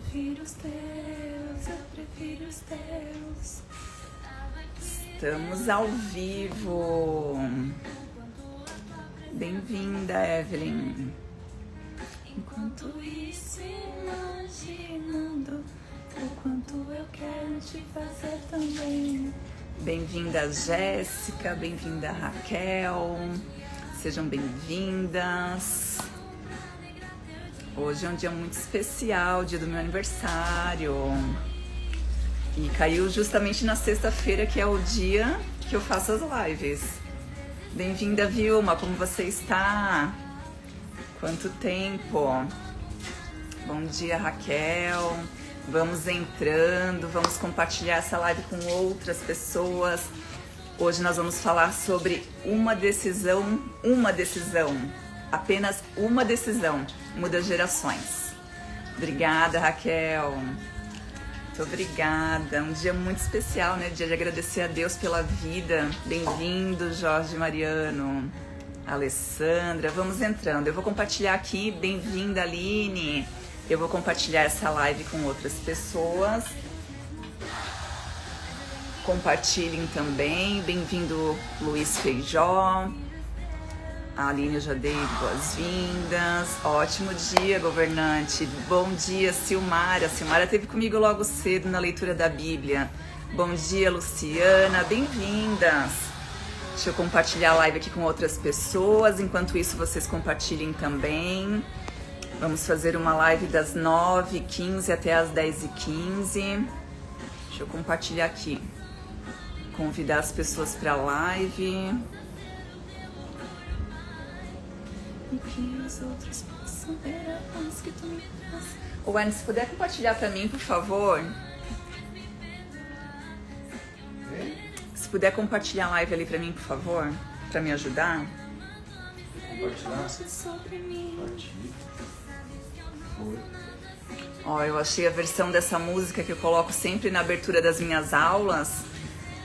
prefiro os teus, eu prefiro os teus. Estamos ao vivo. Bem-vinda, Evelyn. Enquanto isso, imaginando o quanto eu quero te fazer também. Bem-vinda, Jéssica. Bem-vinda, Raquel. Sejam bem-vindas. Hoje é um dia muito especial, dia do meu aniversário. E caiu justamente na sexta-feira, que é o dia que eu faço as lives. Bem-vinda, Vilma, como você está? Quanto tempo? Bom dia, Raquel. Vamos entrando, vamos compartilhar essa live com outras pessoas. Hoje nós vamos falar sobre uma decisão, apenas uma decisão, muda gerações. Obrigada, Raquel. Muito obrigada. Um dia muito especial, né? Dia de agradecer a Deus pela vida. Bem-vindo, Jorge Mariano. Alessandra, vamos entrando. Eu vou compartilhar aqui. Bem-vinda, Aline. Eu vou compartilhar essa live com outras pessoas. Compartilhem também. Bem-vindo, Luiz Feijó. A Aline, eu já dei boas-vindas. Ótimo dia, governante. Bom dia, Silmara. Silmara esteve comigo logo cedo na leitura da Bíblia. Bom dia, Luciana. Bem-vindas. Deixa eu compartilhar a live aqui com outras pessoas. Enquanto isso, vocês compartilhem também. Vamos fazer uma live das 9h15 até as 10h15. Deixa eu compartilhar aqui. Convidar as pessoas para a live. E que os outros possam ver a paz que tu me dás. Ô, Anne, se puder compartilhar para mim, por favor. Se puder compartilhar a live ali para mim, por favor, para me ajudar. Compartilhar? Ó, eu achei a versão dessa música que eu coloco sempre na abertura das minhas aulas,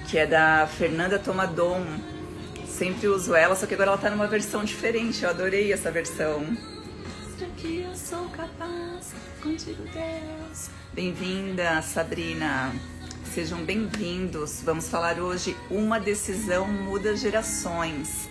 que é da Fernanda Tomadon. Sempre uso ela, só que agora ela tá numa versão diferente. Eu adorei essa versão. Mostra que eu sou capaz, contigo, Deus. Bem-vinda, Sabrina. Sejam bem-vindos. Vamos falar hoje, uma decisão muda gerações.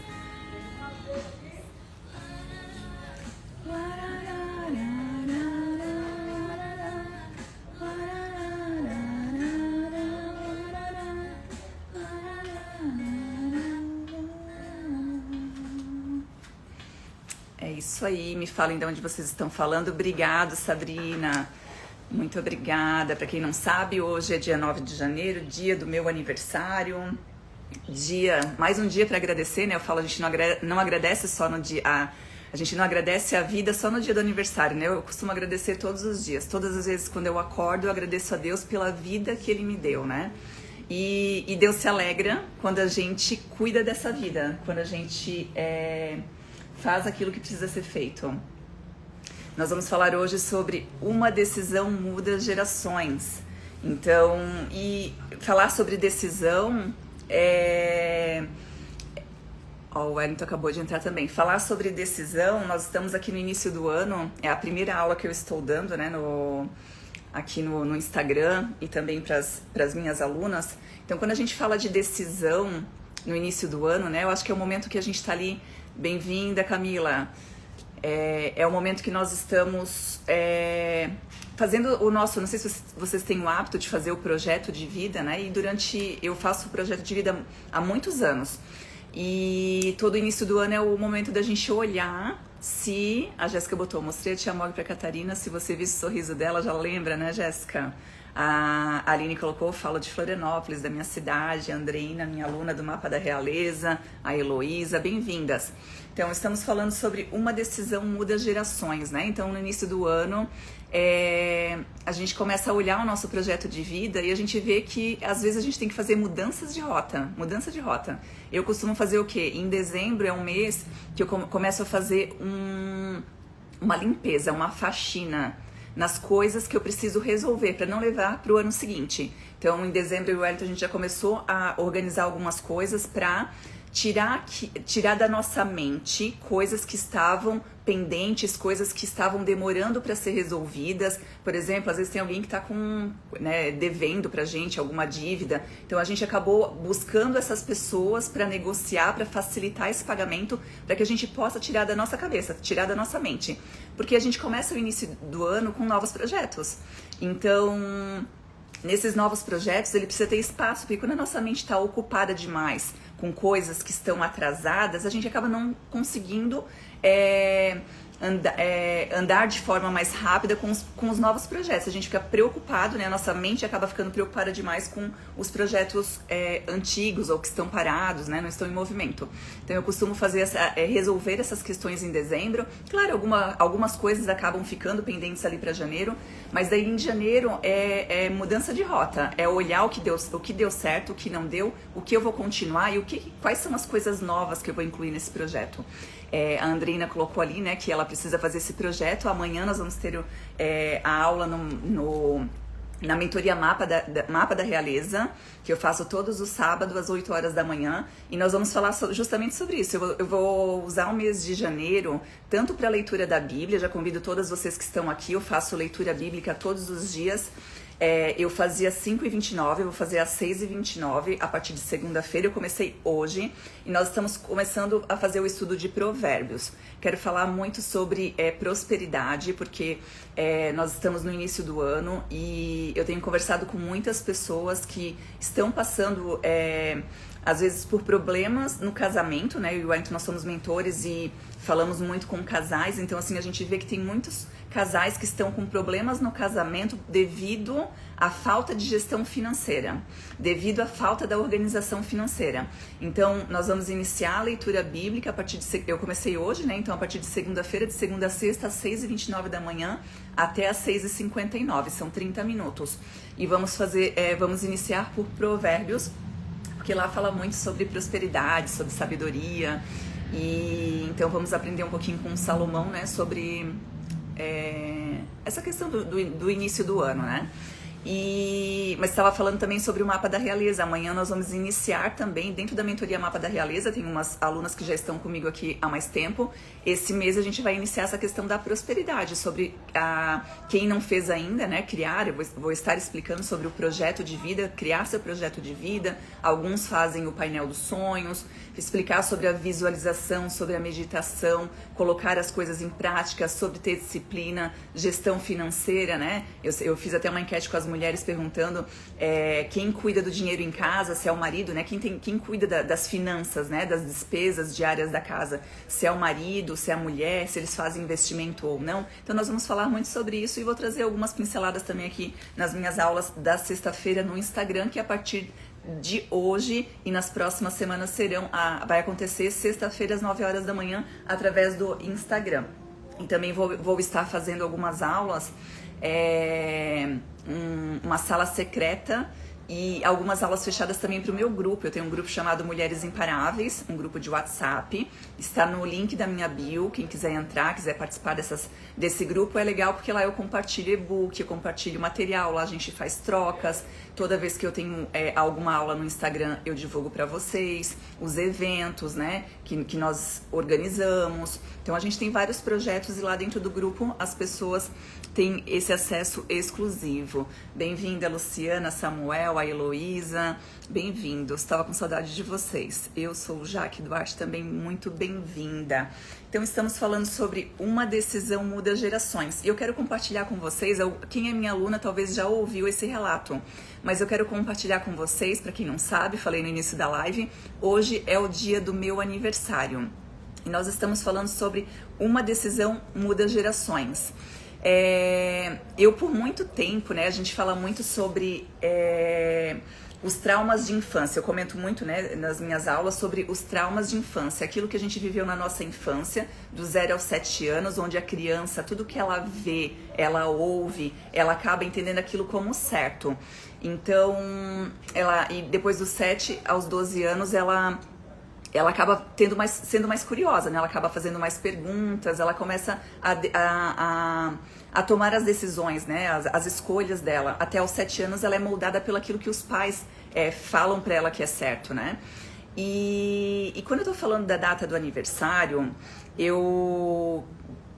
Isso aí, me falem de onde vocês estão falando. Obrigado, Sabrina. Muito obrigada. Para quem não sabe, hoje é dia 9 de janeiro, dia do meu aniversário. Mais um dia para agradecer, né? Eu falo, a gente não agradece só no dia... A gente não agradece a vida só no dia do aniversário, né? Eu costumo agradecer todos os dias. Todas as vezes quando eu acordo, eu agradeço a Deus pela vida que Ele me deu, né? E Deus se alegra quando a gente cuida dessa vida. Quando a gente... faz aquilo que precisa ser feito. Nós vamos falar hoje sobre uma decisão muda gerações. Então, e falar sobre decisão o Wellington acabou de entrar também. Falar sobre decisão, nós estamos aqui no início do ano, é a primeira aula que eu estou dando, né, aqui no Instagram e também para as minhas alunas. Então, quando a gente fala de decisão no início do ano, né, eu acho que é o momento que a gente está ali. Bem-vinda, Camila. É o momento que nós estamos fazendo o nosso... Não sei se vocês têm o hábito de fazer o projeto de vida, né? E eu faço o projeto de vida há muitos anos. E todo início do ano é o momento da gente olhar se... A Jéssica botou, mostrei a Tia Mog pra Catarina. Se você visse o sorriso dela, já lembra, né, Jéssica? A Aline colocou, falo de Florianópolis, da minha cidade, a Andreina, minha aluna do Mapa da Realeza, a Heloísa, bem-vindas. Então, estamos falando sobre uma decisão muda gerações, né? Então, no início do ano, a gente começa a olhar o nosso projeto de vida e a gente vê que, às vezes, a gente tem que fazer mudança de rota. Eu costumo fazer o quê? Em dezembro é um mês que eu começo a fazer uma limpeza, uma faxina nas coisas que eu preciso resolver para não levar para o ano seguinte. Então, em dezembro e Wellington, a gente já começou a organizar algumas coisas para tirar da nossa mente coisas que estavam pendentes, coisas que estavam demorando para ser resolvidas. Por exemplo, às vezes tem alguém que está devendo pra gente alguma dívida. Então a gente acabou buscando essas pessoas para negociar, para facilitar esse pagamento, para que a gente possa tirar da nossa cabeça, tirar da nossa mente. Porque a gente começa o início do ano com novos projetos. Então, nesses novos projetos, ele precisa ter espaço, porque quando a nossa mente está ocupada demais com coisas que estão atrasadas, a gente acaba não conseguindo andar de forma mais rápida com os novos projetos. A gente fica preocupado, né? A nossa mente acaba ficando preocupada demais com os projetos antigos ou que estão parados, né? Não estão em movimento. Então eu costumo fazer resolver essas questões em dezembro. Claro, algumas coisas acabam ficando pendentes ali para janeiro, mas daí em janeiro é mudança de rota, é olhar o que deu certo, o que não deu, o que eu vou continuar e quais são as coisas novas que eu vou incluir nesse projeto. A Andreina colocou ali, né, que ela precisa fazer esse projeto. Amanhã nós vamos ter a aula na mentoria Mapa da Realeza, que eu faço todos os sábados às 8 horas da manhã, e nós vamos falar justamente sobre isso. Eu vou usar o mês de janeiro tanto para a leitura da Bíblia. Já convido todas vocês que estão aqui, eu faço leitura bíblica todos os dias. Eu fazia 5h29, eu vou fazer às 6h29 a partir de segunda-feira. Eu comecei hoje e nós estamos começando a fazer o estudo de Provérbios. Quero falar muito sobre prosperidade, porque nós estamos no início do ano e eu tenho conversado com muitas pessoas que estão passando às vezes por problemas no casamento, né? Eu e o Wellington, nós somos mentores e falamos muito com casais, então assim, a gente vê que tem muitos casais que estão com problemas no casamento devido à falta de gestão financeira, devido à falta da organização financeira. Então, nós vamos iniciar a leitura bíblica a partir de... Eu comecei hoje, né? Então, a partir de segunda-feira, de segunda a sexta, às 6h29 da manhã até às 6h59, são 30 minutos. E vamos iniciar por Provérbios, porque lá fala muito sobre prosperidade, sobre sabedoria. E então vamos aprender um pouquinho com Salomão, né, sobre essa questão do início do ano, né? Mas estava falando também sobre o Mapa da Realeza. Amanhã nós vamos iniciar também, dentro da mentoria Mapa da Realeza, tem umas alunas que já estão comigo aqui há mais tempo. Esse mês a gente vai iniciar essa questão da prosperidade, sobre quem não fez ainda, né, criar. Eu vou estar explicando sobre o projeto de vida, criar seu projeto de vida. Alguns fazem o painel dos sonhos, explicar sobre a visualização, sobre a meditação, colocar as coisas em prática, sobre ter disciplina, gestão financeira, né? Eu fiz até uma enquete com as mulheres perguntando quem cuida do dinheiro em casa, se é o marido, né? Quem cuida das finanças, né? Das despesas diárias da casa, se é o marido, se é a mulher, se eles fazem investimento ou não. Então nós vamos falar muito sobre isso e vou trazer algumas pinceladas também aqui nas minhas aulas da sexta-feira no Instagram, que a partir de hoje e nas próximas semanas vai acontecer sexta-feira às 9 horas da manhã através do Instagram. E também vou estar fazendo algumas aulas, uma sala secreta e algumas aulas fechadas também para o meu grupo. Eu tenho um grupo chamado Mulheres Imparáveis, um grupo de WhatsApp, está no link da minha bio. Quem quiser entrar, quiser participar desse grupo, é legal porque lá eu compartilho e-book, eu compartilho material, lá a gente faz trocas. Toda vez que eu tenho alguma aula no Instagram, eu divulgo para vocês os eventos, né, que nós organizamos. Então a gente tem vários projetos e lá dentro do grupo as pessoas têm esse acesso exclusivo. Bem-vinda, Luciana, Samuel, a Heloísa, bem-vindos. Estava com saudade de vocês. Eu sou Jaque Duarte, também muito bem-vinda. Então estamos falando sobre uma decisão muda gerações. E eu quero compartilhar com vocês, quem é minha aluna talvez já ouviu esse relato, mas eu quero compartilhar com vocês, para quem não sabe, falei no início da live, hoje é o dia do meu aniversário. E nós estamos falando sobre uma decisão muda gerações. Eu por muito tempo, né, a gente fala muito sobre os traumas de infância. Eu comento muito, né, nas minhas aulas sobre os traumas de infância, aquilo que a gente viveu na nossa infância, do 0 aos 7 anos, onde a criança, tudo que ela vê, ela ouve, ela acaba entendendo aquilo como certo. Então, e depois dos 7 aos 12 anos, ela acaba sendo mais curiosa, né? Ela acaba fazendo mais perguntas, ela começa a tomar as decisões, né? As escolhas dela. Até aos 7 anos ela é moldada pelo aquilo que os pais falam para ela que é certo, né? E quando eu tô falando da data do aniversário,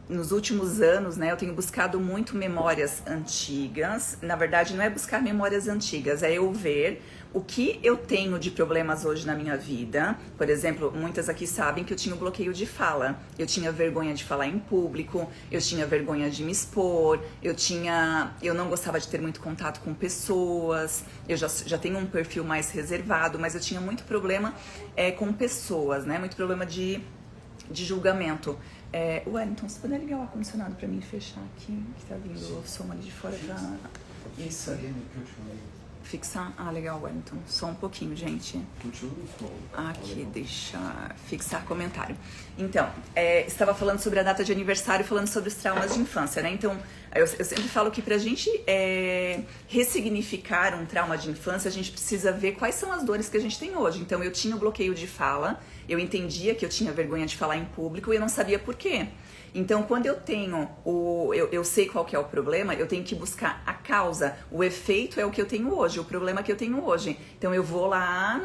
nos últimos anos, né, eu tenho buscado muito memórias antigas. Na verdade, não é buscar memórias antigas, é eu ver o que eu tenho de problemas hoje na minha vida. Por exemplo, muitas aqui sabem que eu tinha um bloqueio de fala. Eu tinha vergonha de falar em público, eu tinha vergonha de me expor, eu não gostava de ter muito contato com pessoas, eu já tenho um perfil mais reservado, mas eu tinha muito problema com pessoas, né? Muito problema de julgamento. Wellington, você puder ligar o ar-condicionado pra mim fechar aqui, que tá vindo o som ali de fora pra... Isso. Fixar? Ah, legal, Wellington. Só um pouquinho, gente. Aqui, deixa fixar comentário. Então, estava falando sobre a data de aniversário, falando sobre os traumas de infância, né? Então, eu sempre falo que pra gente ressignificar um trauma de infância, a gente precisa ver quais são as dores que a gente tem hoje. Então, eu tinha o bloqueio de fala, eu entendia que eu tinha vergonha de falar em público e eu não sabia por quê. Então, quando eu tenho eu sei qual que é o problema, eu tenho que buscar a causa. O efeito é o que eu tenho hoje, o problema que eu tenho hoje. Então, eu vou lá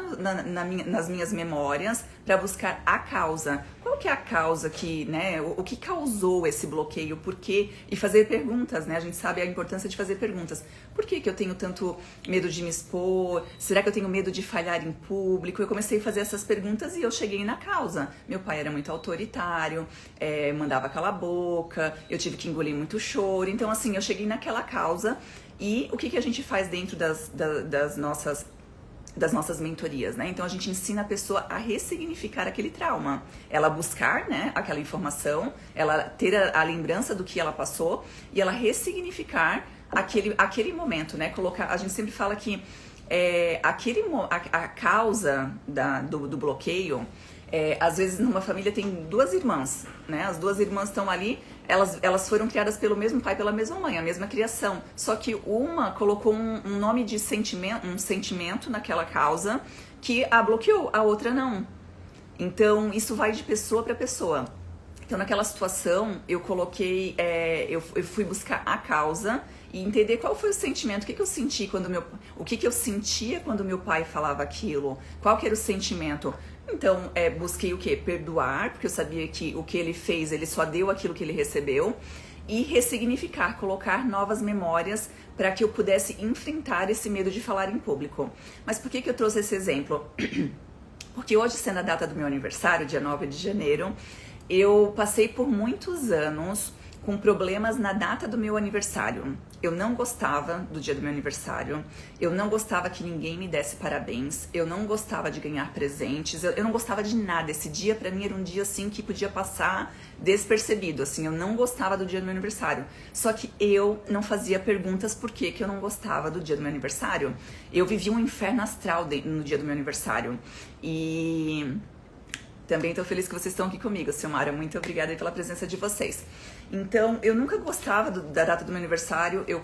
nas minhas memórias para buscar a causa. Qual que é a causa que, né, o que causou esse bloqueio, por quê? E fazer perguntas, né? A gente sabe a importância de fazer perguntas. Por que eu tenho tanto medo de me expor? Será que eu tenho medo de falhar em público? Eu comecei a fazer essas perguntas e eu cheguei na causa. Meu pai era muito autoritário, mandava calar a boca, eu tive que engolir muito choro. Então, assim, eu cheguei naquela causa. E o que a gente faz dentro das nossas mentorias, né? Então a gente ensina a pessoa a ressignificar aquele trauma, ela buscar, né, aquela informação, ela ter a lembrança do que ela passou e ela ressignificar aquele momento, né? A gente sempre fala que a causa do bloqueio, às vezes numa família tem duas irmãs, né? As duas irmãs estão ali, elas foram criadas pelo mesmo pai, pela mesma mãe, a mesma criação. Só que uma colocou um nome de sentimento, um sentimento naquela causa que a bloqueou, a outra não. Então isso vai de pessoa para pessoa. Então naquela situação eu coloquei, eu fui buscar a causa e entender qual foi o sentimento, o que eu senti o que eu sentia quando meu pai falava aquilo, qual que era o sentimento. Então, busquei o quê? Perdoar, porque eu sabia que o que ele fez, ele só deu aquilo que ele recebeu. E ressignificar, colocar novas memórias para que eu pudesse enfrentar esse medo de falar em público. Mas por que eu trouxe esse exemplo? Porque hoje, sendo a data do meu aniversário, dia 9 de janeiro, eu passei por muitos anos com problemas na data do meu aniversário. Eu não gostava do dia do meu aniversário, eu não gostava que ninguém me desse parabéns, eu não gostava de ganhar presentes, eu não gostava de nada. Esse dia pra mim era um dia assim que podia passar despercebido, assim, eu não gostava do dia do meu aniversário. Só que eu não fazia perguntas por que eu não gostava do dia do meu aniversário. Eu vivia um inferno astral no dia do meu aniversário. E também estou feliz que vocês estão aqui comigo, Silmara. Muito obrigada aí pela presença de vocês. Então, eu nunca gostava da data do meu aniversário. Eu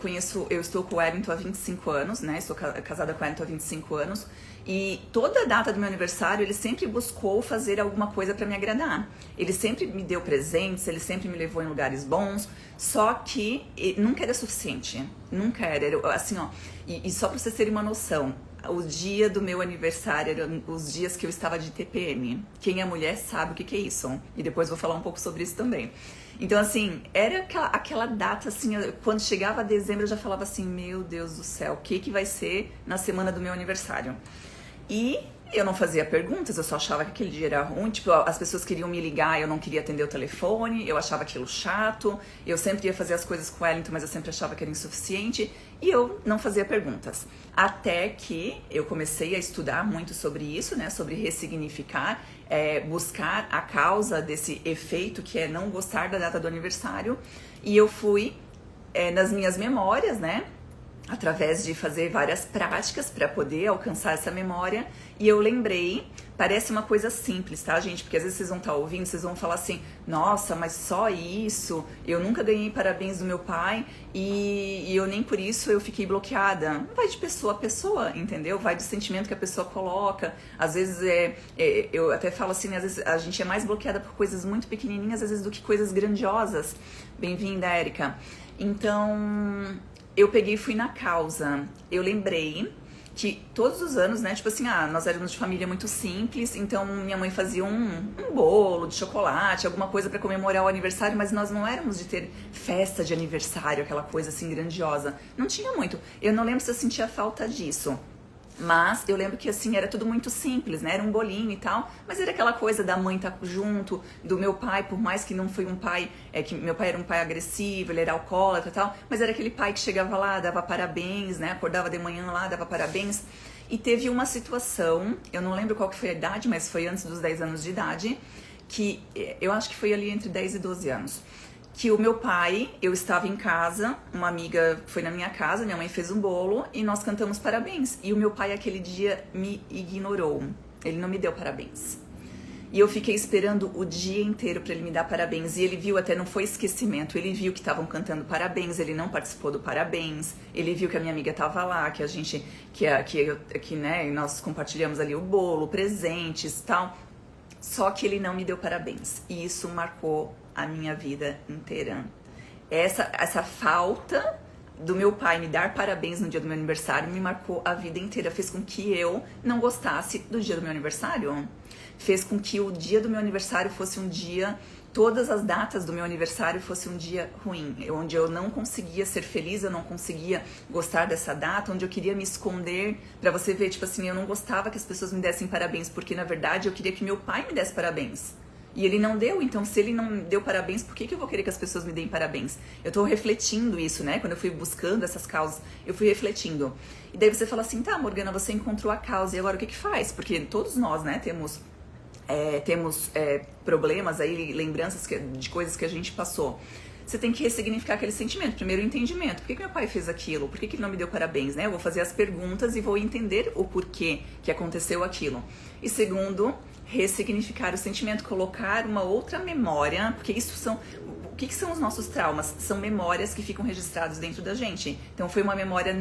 estou com o Wellington há 25 anos, né? Estou casada com o Wellington há 25 anos. E toda a data do meu aniversário, ele sempre buscou fazer alguma coisa para me agradar. Ele sempre me deu presentes, ele sempre me levou em lugares bons. Só que nunca era suficiente. Nunca era. Assim, ó. E só para vocês terem uma noção, o dia do meu aniversário eram os dias que eu estava de TPM. Quem é mulher sabe o que é isso. E depois vou falar um pouco sobre isso também. Então, assim, era aquela data, assim, quando chegava dezembro eu já falava assim, meu Deus do céu, o que vai ser na semana do meu aniversário? E eu não fazia perguntas, eu só achava que aquele dia era ruim. Tipo, as pessoas queriam me ligar, eu não queria atender o telefone, eu achava aquilo chato. Eu sempre ia fazer as coisas com o Wellington, mas eu sempre achava que era insuficiente. E eu não fazia perguntas. Até que eu comecei a estudar muito sobre isso, né? Sobre ressignificar, buscar a causa desse efeito que é não gostar da data do aniversário. E eu fui nas minhas memórias, né? Através de fazer várias práticas para poder alcançar essa memória. E eu lembrei, parece uma coisa simples, tá, gente? Porque às vezes vocês vão estar ouvindo, vocês vão falar assim, nossa, mas só isso? Eu nunca ganhei parabéns do meu pai e eu nem por isso eu fiquei bloqueada. Vai de pessoa a pessoa, entendeu? Vai do sentimento que a pessoa coloca. Às vezes, eu até falo assim, às vezes a gente é mais bloqueada por coisas muito pequenininhas, às vezes, do que coisas grandiosas. Bem-vinda, Érica. Então, eu peguei e fui na causa. Eu lembrei que todos os anos, né, tipo assim, nós éramos de família muito simples, então minha mãe fazia um bolo de chocolate, alguma coisa pra comemorar o aniversário, mas nós não éramos de ter festa de aniversário, aquela coisa assim grandiosa. Não tinha muito. Eu não lembro se eu sentia falta disso. Mas eu lembro que assim, era tudo muito simples, né? Era um bolinho e tal, mas era aquela coisa da mãe estar junto, do meu pai, por mais que não foi um pai, que meu pai era um pai agressivo, ele era alcoólatra e tal, mas era aquele pai que chegava lá, dava parabéns, né? Acordava de manhã lá, dava parabéns. E teve uma situação, eu não lembro qual que foi a idade, mas foi antes dos 10 anos de idade, que eu acho que foi ali entre 10 e 12 anos. Que o meu pai, eu estava em casa, uma amiga foi na minha casa, minha mãe fez um bolo e nós cantamos parabéns. E o meu pai aquele dia me ignorou, ele não me deu parabéns. E eu fiquei esperando o dia inteiro para ele me dar parabéns. E ele viu, até não foi esquecimento, ele viu que estavam cantando parabéns, ele não participou do parabéns. Ele viu que a minha amiga estava lá, que a gente, né, nós compartilhamos ali o bolo, presentes e tal. Só que ele não me deu parabéns. E isso marcou a minha vida inteira. Essa falta do meu pai me dar parabéns no dia do meu aniversário me marcou a vida inteira. Fez com que eu não gostasse do dia do meu aniversário. Fez com que o dia do meu aniversário fosse um dia... Todas as datas do meu aniversário fosse um dia ruim, onde eu não conseguia ser feliz, eu não conseguia gostar dessa data, onde eu queria me esconder, pra você ver, tipo assim, eu não gostava que as pessoas me dessem parabéns, porque na verdade eu queria que meu pai me desse parabéns. E ele não deu, então se ele não deu parabéns, por que eu vou querer que as pessoas me deem parabéns? Eu tô refletindo isso, né? Quando eu fui buscando essas causas, eu fui refletindo. E daí você fala assim, tá, Morgana, você encontrou a causa, e agora o que faz? Porque todos nós, né, temos problemas aí, lembranças de coisas que a gente passou. Você tem que ressignificar aquele sentimento. Primeiro, o entendimento. Por que meu pai fez aquilo? Por que ele não me deu parabéns? Né? Eu vou fazer as perguntas e vou entender o porquê que aconteceu aquilo. E segundo, ressignificar o sentimento, colocar uma outra memória, porque isso são... O que são os nossos traumas? São memórias que ficam registradas dentro da gente. Então foi uma memória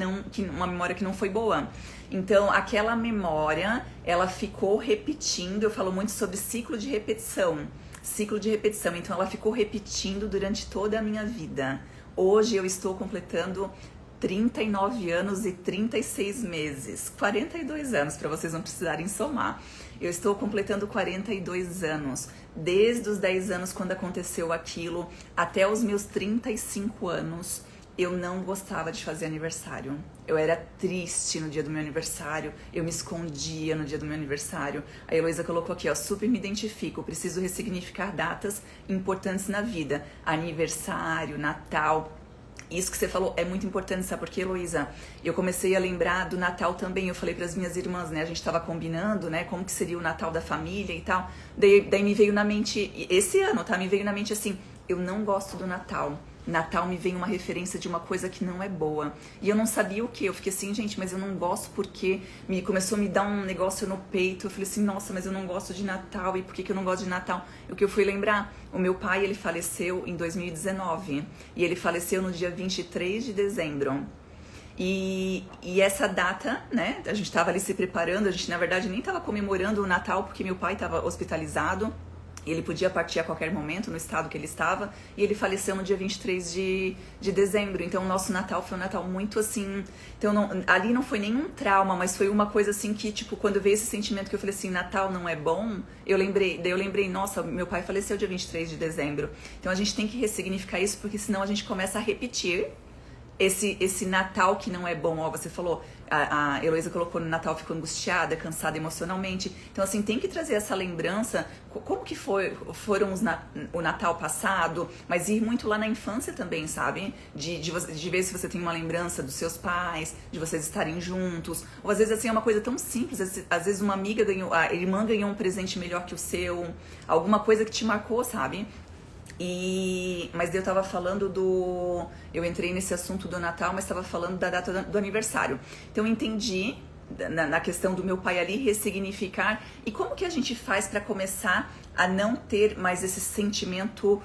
que não foi boa. Então aquela memória, ela ficou repetindo. Eu falo muito sobre ciclo de repetição. Ciclo de repetição. Então ela ficou repetindo durante toda a minha vida. Hoje eu estou completando 39 anos e 36 meses. 42 anos, para vocês não precisarem somar. Eu estou completando 42 anos. Desde os 10 anos, quando aconteceu aquilo, até os meus 35 anos, eu não gostava de fazer aniversário. Eu era triste no dia do meu aniversário, eu me escondia no dia do meu aniversário. A Heloísa colocou aqui, ó, super me identifico, preciso ressignificar datas importantes na vida. Aniversário, Natal... Isso que você falou é muito importante, sabe por quê, Heloísa? Eu comecei a lembrar do Natal também, eu falei para as minhas irmãs, né? A gente tava combinando, né? Como que seria o Natal da família e tal. Daí me veio na mente, esse ano, tá? Me veio na mente assim, eu não gosto do Natal. Natal me vem uma referência de uma coisa que não é boa. E eu não sabia o que. Eu fiquei assim, gente, mas eu não gosto porque começou a me dar um negócio no peito. Eu falei assim, nossa, mas eu não gosto de Natal. E por que eu não gosto de Natal? O que eu fui lembrar? O meu pai, ele faleceu em 2019. E ele faleceu no dia 23 de dezembro. E essa data, né, a gente tava ali se preparando. A gente, na verdade, nem tava comemorando o Natal porque meu pai tava hospitalizado. Ele podia partir a qualquer momento no estado que ele estava. E ele faleceu no dia 23 de dezembro. Então o nosso Natal foi um Natal muito assim... Então ali não foi nenhum trauma, mas foi uma coisa assim que, tipo, quando veio esse sentimento que eu falei assim, Natal não é bom, daí eu lembrei, nossa, meu pai faleceu dia 23 de dezembro. Então a gente tem que ressignificar isso, porque senão a gente começa a repetir esse Natal que não é bom. Ó, você falou, a Heloísa colocou, no Natal ficou angustiada, cansada emocionalmente. Então assim, tem que trazer essa lembrança, como que foram o Natal passado, mas ir muito lá na infância também, sabe? De ver se você tem uma lembrança dos seus pais, de vocês estarem juntos. Ou às vezes assim, é uma coisa tão simples, às vezes uma amiga ganhou, a irmã ganhou um presente melhor que o seu, alguma coisa que te marcou, sabe? Mas eu tava falando eu entrei nesse assunto do Natal, mas tava falando da data do aniversário. Então eu entendi na questão do meu pai ali, ressignificar. E como que a gente faz para começar a não ter mais esse sentimento,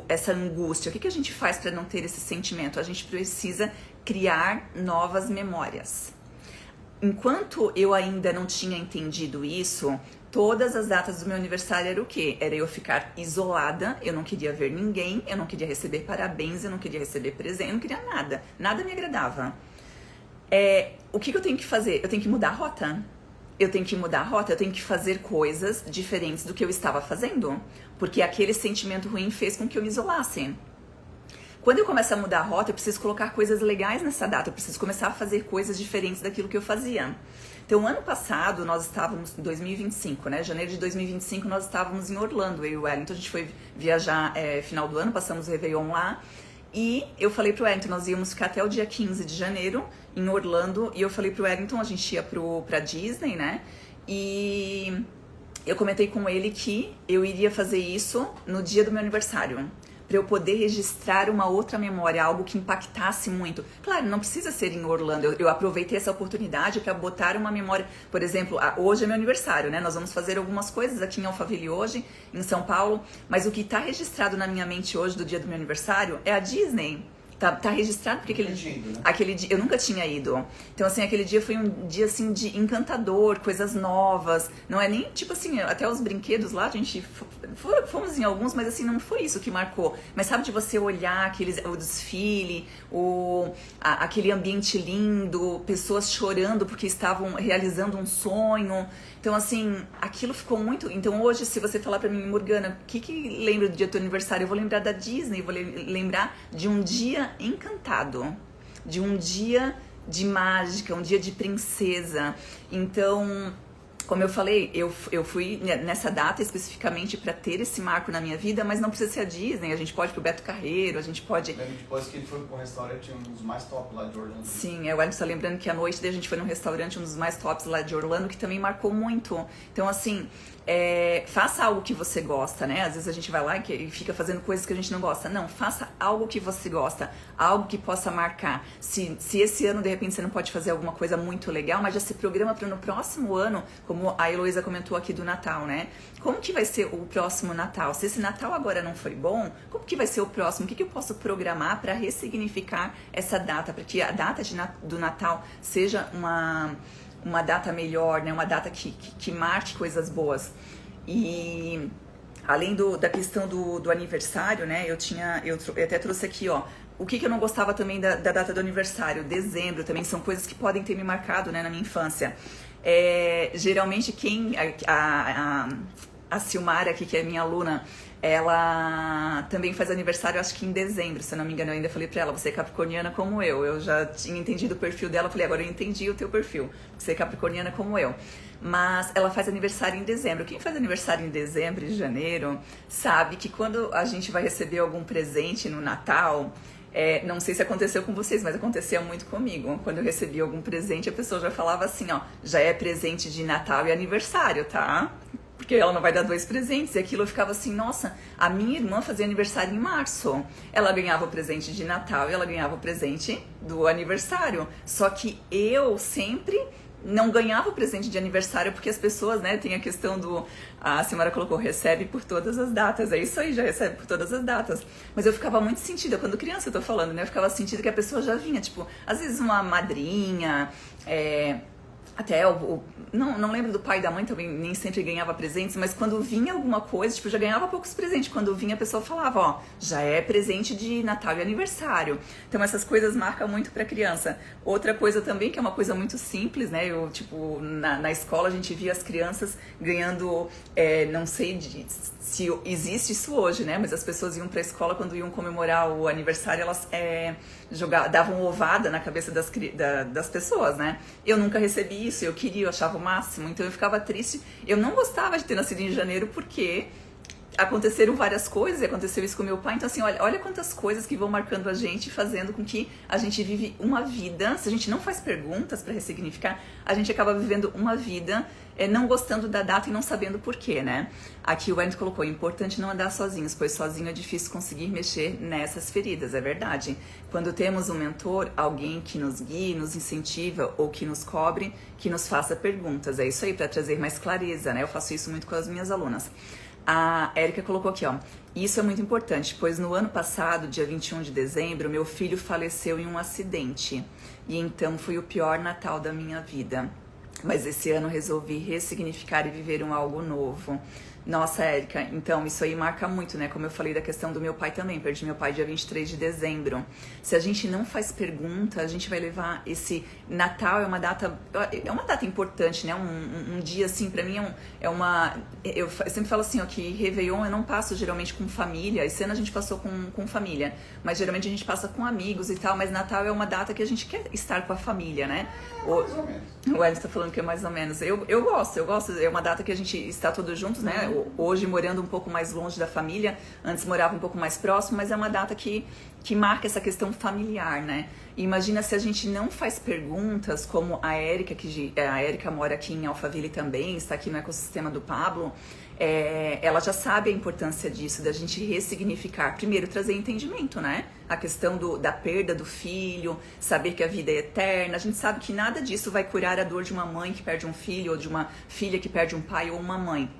essa angústia? O que a gente faz para não ter esse sentimento? A gente precisa criar novas memórias. Enquanto eu ainda não tinha entendido isso, todas as datas do meu aniversário era o quê? Era eu ficar isolada, eu não queria ver ninguém, eu não queria receber parabéns, eu não queria receber presente, eu não queria nada. Nada me agradava. O que eu tenho que fazer? Eu tenho que mudar a rota. Eu tenho que mudar a rota, eu tenho que fazer coisas diferentes do que eu estava fazendo. Porque aquele sentimento ruim fez com que eu me isolasse. Quando eu começo a mudar a rota, eu preciso colocar coisas legais nessa data. Eu preciso começar a fazer coisas diferentes daquilo que eu fazia. Então, ano passado, nós estávamos em 2025, né? Janeiro de 2025, nós estávamos em Orlando, eu e o Wellington. A gente foi viajar final do ano, passamos o Réveillon lá. E eu falei pro Wellington, nós íamos ficar até o dia 15 de janeiro em Orlando. E eu falei pro Wellington, a gente ia pra Disney, né? E eu comentei com ele que eu iria fazer isso no dia do meu aniversário, para eu poder registrar uma outra memória, algo que impactasse muito. Claro, não precisa ser em Orlando, eu aproveitei essa oportunidade para botar uma memória. Por exemplo, hoje é meu aniversário, né? Nós vamos fazer algumas coisas aqui em Alphaville hoje, em São Paulo, mas o que está registrado na minha mente hoje, do dia do meu aniversário, é a Disney. Tá registrado porque aquele dia eu nunca tinha ido. Então, assim, aquele dia foi um dia, assim, de encantador, coisas novas. Não é nem, tipo assim, até os brinquedos lá, a gente fomos em alguns, mas assim, não foi isso que marcou. Mas sabe, de você olhar o desfile, aquele ambiente lindo, pessoas chorando porque estavam realizando um sonho. Então, assim, aquilo ficou muito... Então, hoje, se você falar pra mim, Morgana, o que lembra do dia do teu aniversário? Eu vou lembrar da Disney, vou lembrar de um dia encantado, de um dia de mágica, um dia de princesa. Então, como eu falei, eu fui nessa data especificamente para ter esse marco na minha vida, mas não precisa ser a Disney, a gente pode ir pro Beto Carreiro, a gente pode... Depois que ele foi pro restaurante, um dos mais top lá de Orlando. Sim, o Edson tá lembrando que à noite a gente foi num restaurante, um dos mais tops lá de Orlando, que também marcou muito. Então, assim, faça algo que você gosta, né? Às vezes a gente vai lá e fica fazendo coisas que a gente não gosta. Não, faça algo que você gosta, algo que possa marcar. Se esse ano, de repente, você não pode fazer alguma coisa muito legal, mas já se programa para no próximo ano, como a Heloísa comentou aqui do Natal, né? Como que vai ser o próximo Natal? Se esse Natal agora não foi bom, como que vai ser o próximo? O que eu posso programar para ressignificar essa data? Para que a data do Natal seja uma data melhor, né? Uma data que marque coisas boas. E além da questão do aniversário, né? Eu até trouxe aqui, ó. O que eu não gostava também da data do aniversário? Dezembro também são coisas que podem ter me marcado, né, na minha infância. Geralmente a Silmara aqui, que é minha aluna, ela também faz aniversário, acho que em dezembro, se eu não me engano. Eu ainda falei pra ela, você é capricorniana como eu já tinha entendido o perfil dela, falei, agora eu entendi o teu perfil, você é capricorniana como eu. Mas ela faz aniversário em dezembro. Quem faz aniversário em dezembro e janeiro sabe que quando a gente vai receber algum presente no Natal... não sei se aconteceu com vocês, mas acontecia muito comigo. Quando eu recebia algum presente, a pessoa já falava assim, ó, já é presente de Natal e aniversário, tá? Porque ela não vai dar 2 presentes. E aquilo eu ficava assim, nossa, a minha irmã fazia aniversário em março. Ela ganhava o presente de Natal e ela ganhava o presente do aniversário. Só que eu sempre... não ganhava o presente de aniversário, porque as pessoas, né, tem a questão a Silmara colocou, recebe por todas as datas, é isso aí, já recebe por todas as datas. Mas eu ficava muito sentida, quando criança eu tô falando, né, eu ficava sentida que a pessoa já vinha, tipo, às vezes uma madrinha, até não lembro do pai e da mãe também, nem sempre ganhava presentes, mas quando vinha alguma coisa, tipo, já ganhava poucos presentes. Quando vinha, a pessoa falava, ó, já é presente de Natal e aniversário. Então essas coisas marcam muito pra criança. Outra coisa também, que é uma coisa muito simples, né, na escola a gente via as crianças ganhando, não sei se existe isso hoje, né, mas as pessoas iam pra escola quando iam comemorar o aniversário, elas davam ovada na cabeça das pessoas, né. Eu nunca recebi isso, eu achava o máximo, então eu ficava triste. Eu não gostava de ter nascido em janeiro porque aconteceram várias coisas, e aconteceu isso com meu pai. Então assim, olha quantas coisas que vão marcando a gente, fazendo com que a gente vive uma vida. Se a gente não faz perguntas para ressignificar, a gente acaba vivendo uma vida não gostando da data e não sabendo porquê, né? Aqui o Wendy colocou, é importante não andar sozinhos, pois sozinho é difícil conseguir mexer nessas feridas, é verdade. Quando temos um mentor, alguém que nos guie, nos incentiva ou que nos cobre, que nos faça perguntas. É isso aí, para trazer mais clareza, né? Eu faço isso muito com as minhas alunas. A Érica colocou aqui, ó, isso é muito importante, pois no ano passado, dia 21 de dezembro, meu filho faleceu em um acidente. E então foi o pior Natal da minha vida. Mas esse ano resolvi ressignificar e viver algo novo. Nossa, Érica, então isso aí marca muito, né? Como eu falei da questão do meu pai também, perdi meu pai dia 23 de dezembro. Se a gente não faz pergunta, a gente vai levar esse... Natal é uma data importante, né? Um dia, assim, pra mim é uma... Eu sempre falo assim, ó, que Réveillon eu não passo geralmente com família, esse ano a gente passou com família, mas geralmente a gente passa com amigos e tal, mas Natal é uma data que a gente quer estar com a família, né? Mais ou menos. O Edson tá falando que é mais ou menos. Eu gosto, é uma data que a gente está todos juntos, né? Hoje morando um pouco mais longe da família, antes morava um pouco mais próximo, mas é uma data que marca essa questão familiar, né? E imagina se a gente não faz perguntas, como a Érica mora aqui em Alphaville também, está aqui no ecossistema do Pablo, ela já sabe a importância disso, da gente ressignificar. Primeiro, trazer entendimento, né? A questão da perda do filho, saber que a vida é eterna. A gente sabe que nada disso vai curar a dor de uma mãe que perde um filho, ou de uma filha que perde um pai ou uma mãe.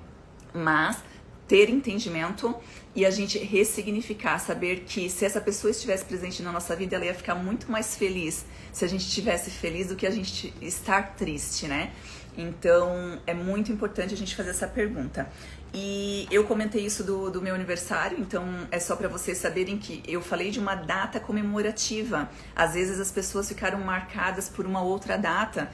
Mas ter entendimento e a gente ressignificar, saber que se essa pessoa estivesse presente na nossa vida, ela ia ficar muito mais feliz se a gente estivesse feliz do que a gente estar triste, né? Então, é muito importante a gente fazer essa pergunta. E eu comentei isso do meu aniversário, então é só para vocês saberem que eu falei de uma data comemorativa. Às vezes as pessoas ficaram marcadas por uma outra data.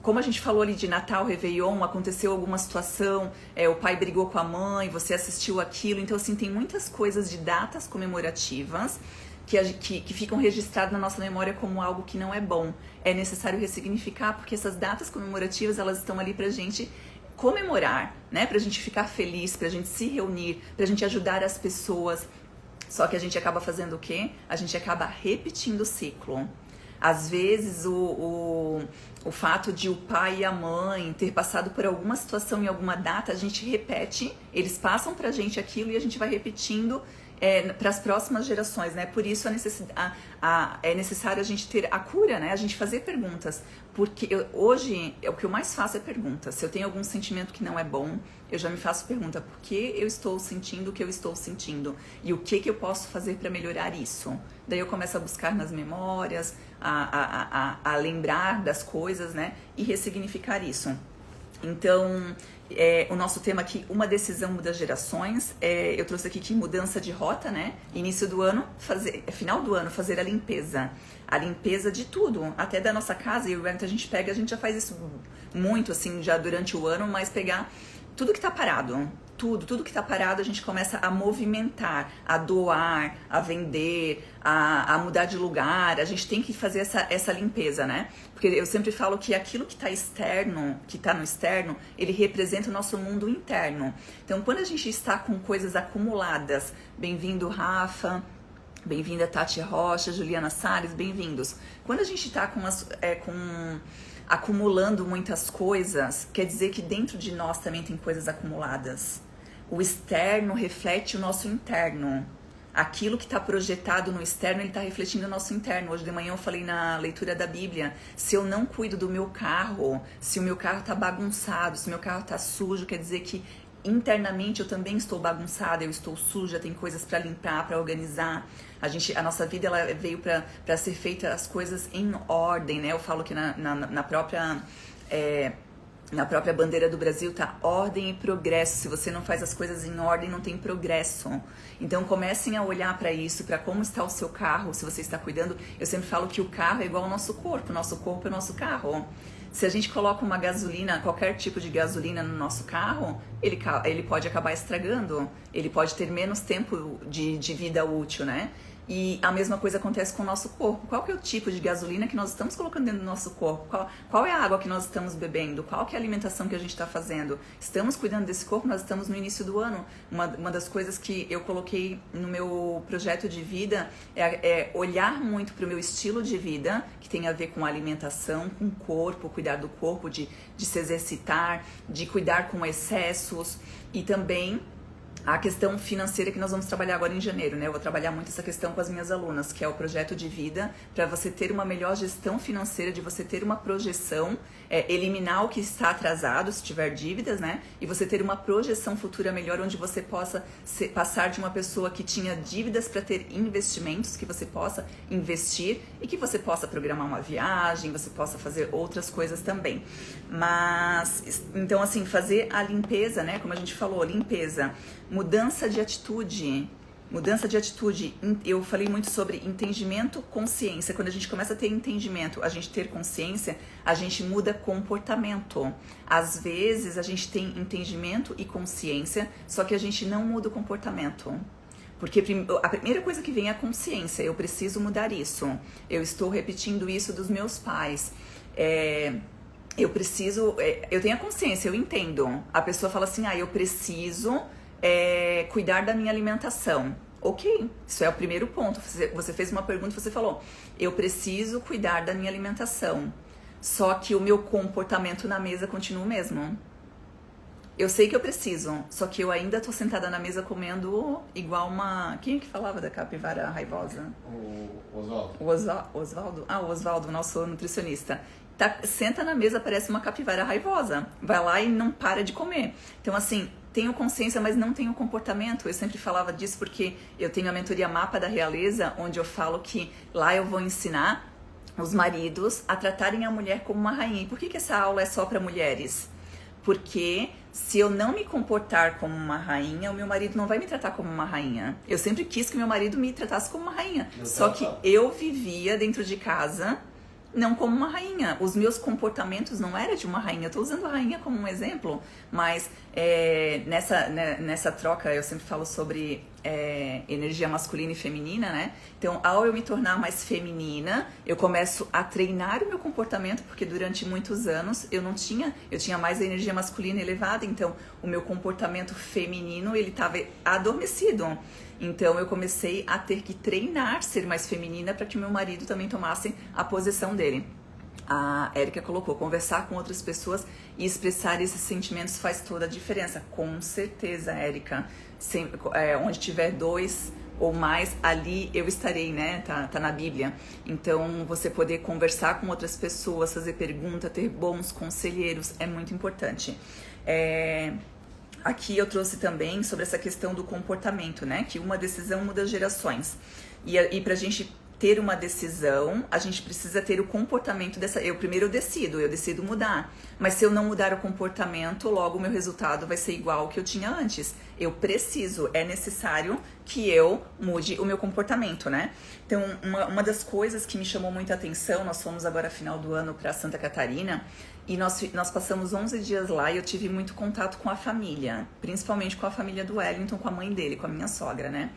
Como a gente falou ali de Natal, Réveillon, aconteceu alguma situação, o pai brigou com a mãe, você assistiu aquilo. Então, assim, tem muitas coisas de datas comemorativas que ficam registradas na nossa memória como algo que não é bom. É necessário ressignificar, porque essas datas comemorativas, elas estão ali pra gente comemorar, né? Pra gente ficar feliz, pra gente se reunir, pra gente ajudar as pessoas. Só que a gente acaba fazendo o quê? A gente acaba repetindo o ciclo. Às vezes o fato de o pai e a mãe ter passado por alguma situação em alguma data, a gente repete, eles passam pra gente aquilo e a gente vai repetindo para as próximas gerações, né? Por isso é necessário a gente ter a cura, né? A gente fazer perguntas, porque hoje o que eu mais faço é perguntas. Se eu tenho algum sentimento que não é bom, eu já me faço pergunta: por que eu estou sentindo o que eu estou sentindo? E o que eu posso fazer para melhorar isso? Daí eu começo a buscar nas memórias, a lembrar das coisas, né? E ressignificar isso. Então, o nosso tema aqui, uma decisão muda gerações. Eu trouxe aqui que mudança de rota, né? Início do ano, final do ano, fazer a limpeza. A limpeza de tudo, até da nossa casa. E o a gente já faz isso muito, assim, já durante o ano, mas pegar tudo que tá parado. Tudo que tá parado, a gente começa a movimentar, a doar, a vender, a mudar de lugar. A gente tem que fazer essa limpeza, né? Porque eu sempre falo que aquilo que tá externo, que tá no externo, ele representa o nosso mundo interno. Então, quando a gente está com coisas acumuladas, bem-vindo, Rafa, bem-vinda, Tati Rocha, Juliana Salles, bem-vindos. Quando a gente tá acumulando muitas coisas, quer dizer que dentro de nós também tem coisas acumuladas. O externo reflete o nosso interno. Aquilo que está projetado no externo, ele está refletindo o nosso interno. Hoje de manhã eu falei na leitura da Bíblia, se eu não cuido do meu carro, se o meu carro está bagunçado, se o meu carro está sujo, quer dizer que internamente eu também estou bagunçada, eu estou suja, tem coisas para limpar, para organizar. A nossa vida ela veio para ser feita as coisas em ordem, né? Eu falo que na própria bandeira do Brasil tá ordem e progresso. Se você não faz as coisas em ordem, não tem progresso. Então comecem a olhar para isso, para como está o seu carro, se você está cuidando. Eu sempre falo que o carro é igual ao nosso corpo é o nosso carro. Se a gente coloca uma gasolina, qualquer tipo de gasolina no nosso carro, ele pode acabar estragando, ele pode ter menos tempo de vida útil, né? E a mesma coisa acontece com o nosso corpo. Qual que é o tipo de gasolina que nós estamos colocando dentro do nosso corpo? Qual é a água que nós estamos bebendo? Qual que é a alimentação que a gente está fazendo? Estamos cuidando desse corpo? Nós estamos no início do ano. Uma das coisas que eu coloquei no meu projeto de vida é olhar muito para o meu estilo de vida, que tem a ver com alimentação, com o corpo, cuidar do corpo, de se exercitar, de cuidar com excessos e também A questão financeira que nós vamos trabalhar agora em janeiro, né? Eu vou trabalhar muito essa questão com as minhas alunas, que é o projeto de vida, para você ter uma melhor gestão financeira, de você ter uma projeção, eliminar o que está atrasado, se tiver dívidas, né? E você ter uma projeção futura melhor, onde você possa passar de uma pessoa que tinha dívidas para ter investimentos, que você possa investir e que você possa programar uma viagem, você possa fazer outras coisas também. Mas, então assim, fazer a limpeza, né? Como a gente falou, limpeza. Mudança de atitude. Mudança de atitude. Eu falei muito sobre entendimento, consciência. Quando a gente começa a ter entendimento, a gente ter consciência, a gente muda comportamento. Às vezes a gente tem entendimento e consciência, só que a gente não muda o comportamento. Porque a primeira coisa que vem é a consciência. Eu preciso mudar isso. Eu estou repetindo isso dos meus pais. Eu tenho a consciência, eu entendo. A pessoa fala assim, eu preciso cuidar da minha alimentação. Ok, isso é o primeiro ponto. Você fez uma pergunta, você falou, eu preciso cuidar da minha alimentação. Só que o meu comportamento na mesa continua o mesmo. Eu sei que eu preciso, só que eu ainda tô sentada na mesa comendo igual uma... Quem é que falava da capivara raivosa? O Oswaldo. O Oswaldo? O Oswaldo, nosso nutricionista. Senta na mesa, parece uma capivara raivosa. Vai lá e não para de comer. Então, assim, tenho consciência, mas não tenho comportamento. Eu sempre falava disso porque eu tenho a mentoria Mapa da Realeza, onde eu falo que lá eu vou ensinar os maridos a tratarem a mulher como uma rainha. E por que essa aula é só para mulheres? Porque se eu não me comportar como uma rainha, o meu marido não vai me tratar como uma rainha. Eu sempre quis que meu marido me tratasse como uma rainha. Só que eu vivia dentro de casa não como uma rainha. Os meus comportamentos não eram de uma rainha. Eu tô usando a rainha como um exemplo, mas nessa troca eu sempre falo sobre energia masculina e feminina, né? Então, ao eu me tornar mais feminina, eu começo a treinar o meu comportamento, porque durante muitos anos eu tinha mais a energia masculina elevada, então o meu comportamento feminino, ele estava adormecido. Então eu comecei a ter que treinar ser mais feminina para que meu marido também tomasse a posição dele. A Érica colocou, conversar com outras pessoas e expressar esses sentimentos faz toda a diferença. Com certeza, Érica. Onde tiver 2 ou mais, ali eu estarei, né? Tá na Bíblia. Então, você poder conversar com outras pessoas, fazer pergunta, ter bons conselheiros é muito importante. Aqui eu trouxe também sobre essa questão do comportamento, né? Que uma decisão muda gerações. E pra gente ter uma decisão, a gente precisa ter o comportamento dessa... Eu primeiro decido mudar. Mas se eu não mudar o comportamento, logo o meu resultado vai ser igual ao que eu tinha antes. Eu preciso, é necessário que eu mude o meu comportamento, né? Então, uma das coisas que me chamou muita atenção, nós fomos agora final do ano para Santa Catarina, e nós passamos 11 dias lá e eu tive muito contato com a família, principalmente com a família do Wellington, com a mãe dele, com a minha sogra, né?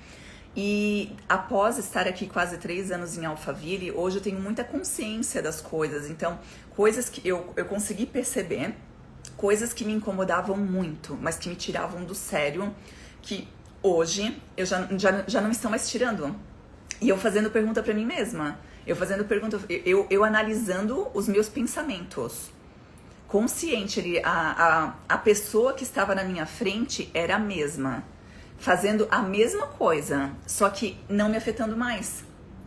E após estar aqui quase 3 anos em Alphaville, hoje eu tenho muita consciência das coisas. Então, coisas que eu consegui perceber, coisas que me incomodavam muito, mas que me tiravam do sério, que hoje eu já não estão mais tirando. E eu fazendo pergunta pra mim mesma, eu analisando os meus pensamentos. Consciente, a pessoa que estava na minha frente era a mesma. Fazendo a mesma coisa, só que não me afetando mais.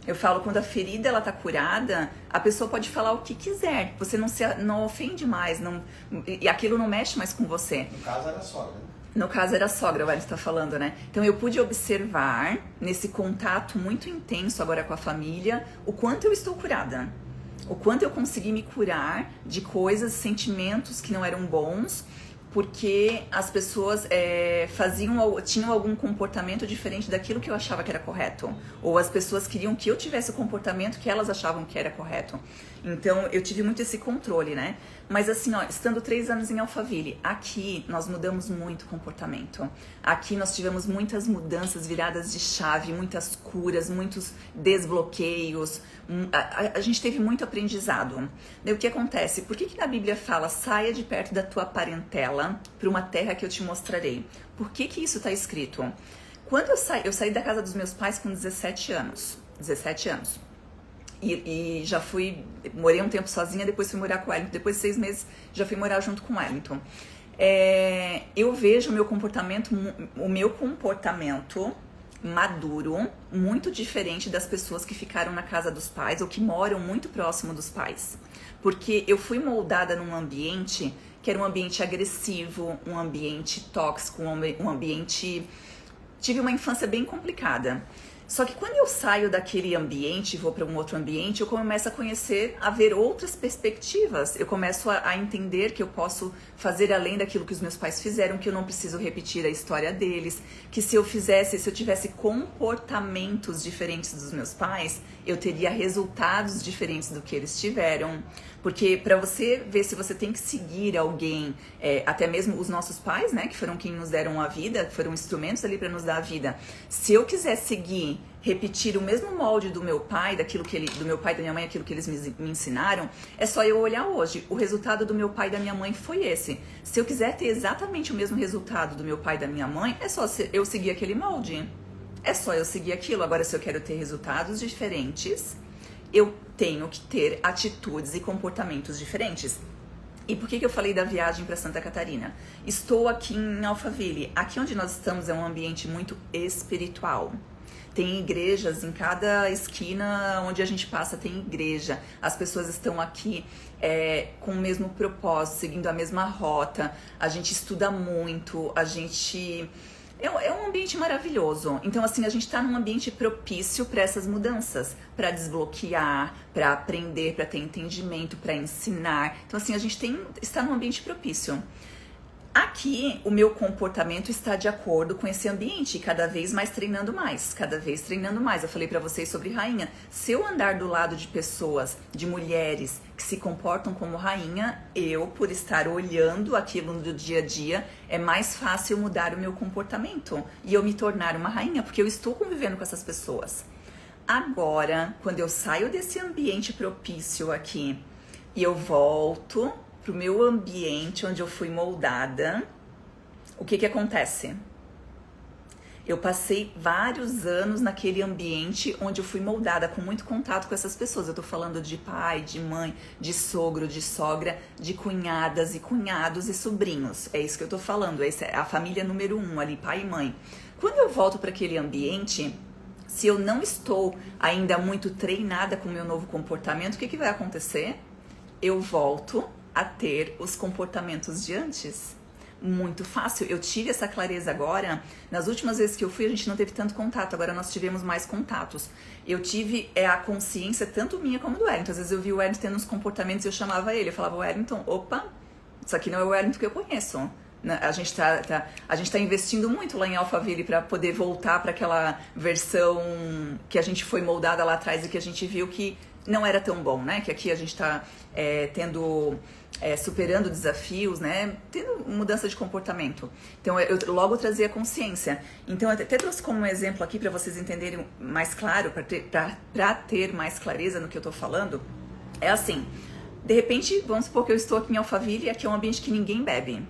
Eu falo, quando a ferida ela tá curada, a pessoa pode falar o que quiser, você não ofende mais, e aquilo não mexe mais com você. No caso era a sogra, né? No caso era a sogra, o Wellington tá falando, né? Então eu pude observar, nesse contato muito intenso agora com a família, o quanto eu estou curada. O quanto eu consegui me curar de coisas, sentimentos que não eram bons, porque as pessoas tinham algum comportamento diferente daquilo que eu achava que era correto. Ou as pessoas queriam que eu tivesse o comportamento que elas achavam que era correto. Então, eu tive muito esse controle, né? Mas assim, estando 3 anos em Alphaville, aqui nós mudamos muito o comportamento. Aqui nós tivemos muitas mudanças, viradas de chave, muitas curas, muitos desbloqueios. A gente teve muito aprendizado. Daí o que acontece? Por que na Bíblia fala, saia de perto da tua parentela para uma terra que eu te mostrarei? Por que isso está escrito? Quando eu saí da casa dos meus pais com 17 anos. 17 anos. E já morei um tempo sozinha, depois fui morar com o Wellington. Depois de 6 meses, já fui morar junto com o Wellington. Eu vejo o meu comportamento maduro muito diferente das pessoas que ficaram na casa dos pais ou que moram muito próximo dos pais. Porque eu fui moldada num ambiente que era um ambiente agressivo, um ambiente tóxico, um ambiente... Tive uma infância bem complicada. Só que quando eu saio daquele ambiente e vou para um outro ambiente, eu começo a ver outras perspectivas. Eu começo a entender que eu posso fazer além daquilo que os meus pais fizeram, que eu não preciso repetir a história deles, que se eu tivesse comportamentos diferentes dos meus pais, eu teria resultados diferentes do que eles tiveram. Porque para você ver se você tem que seguir alguém, até mesmo os nossos pais, né, que foram quem nos deram a vida, que foram instrumentos ali para nos dar a vida. Se eu quiser repetir o mesmo molde do meu pai, do meu pai e da minha mãe, aquilo que eles me ensinaram, é só eu olhar hoje. O resultado do meu pai e da minha mãe foi esse. Se eu quiser ter exatamente o mesmo resultado do meu pai e da minha mãe, é só eu seguir aquele molde. É só eu seguir aquilo. Agora, se eu quero ter resultados diferentes, eu tenho que ter atitudes e comportamentos diferentes. E por que eu falei da viagem para Santa Catarina? Estou aqui em Alphaville. Aqui onde nós estamos é um ambiente muito espiritual. Tem igrejas em cada esquina onde a gente passa, tem igreja. As pessoas estão aqui com o mesmo propósito, seguindo a mesma rota. A gente estuda muito, é um ambiente maravilhoso. Então, assim, a gente está num ambiente propício para essas mudanças, para desbloquear, para aprender, para ter entendimento, para ensinar. Então, assim, está num ambiente propício. Aqui, o meu comportamento está de acordo com esse ambiente, cada vez mais treinando mais, cada vez treinando mais. Eu falei para vocês sobre rainha. Se eu andar do lado de pessoas, de mulheres que se comportam como rainha, por estar olhando aquilo do dia a dia, é mais fácil mudar o meu comportamento e eu me tornar uma rainha, porque eu estou convivendo com essas pessoas. Agora, quando eu saio desse ambiente propício aqui e eu volto pro meu ambiente onde eu fui moldada, o que acontece? Eu passei vários anos naquele ambiente onde eu fui moldada, com muito contato com essas pessoas. Eu tô falando de pai, de mãe, de sogro, de sogra, de cunhadas e cunhados e sobrinhos. É isso que eu tô falando, essa é a família número 1 ali, pai e mãe. Quando eu volto para aquele ambiente, se eu não estou ainda muito treinada com o meu novo comportamento, o que vai acontecer? Eu volto a ter os comportamentos de antes. Muito fácil. Eu tive essa clareza agora. Nas últimas vezes que eu fui, a gente não teve tanto contato. Agora nós tivemos mais contatos. Eu tive a consciência, tanto minha como do Wellington. Às vezes eu vi o Wellington tendo uns comportamentos e eu chamava ele. Eu falava, Wellington, opa, isso aqui não é o Wellington que eu conheço. A gente tá investindo muito lá em Alphaville para poder voltar para aquela versão que a gente foi moldada lá atrás e que a gente viu que não era tão bom, né? Que aqui a gente tá superando desafios, né? Tendo mudança de comportamento. Então, eu logo trazia consciência. Então, eu até trouxe como um exemplo aqui para vocês entenderem mais claro, para ter mais clareza no que eu tô falando. É assim, de repente, vamos supor que eu estou aqui em Alphaville e aqui é um ambiente que ninguém bebe.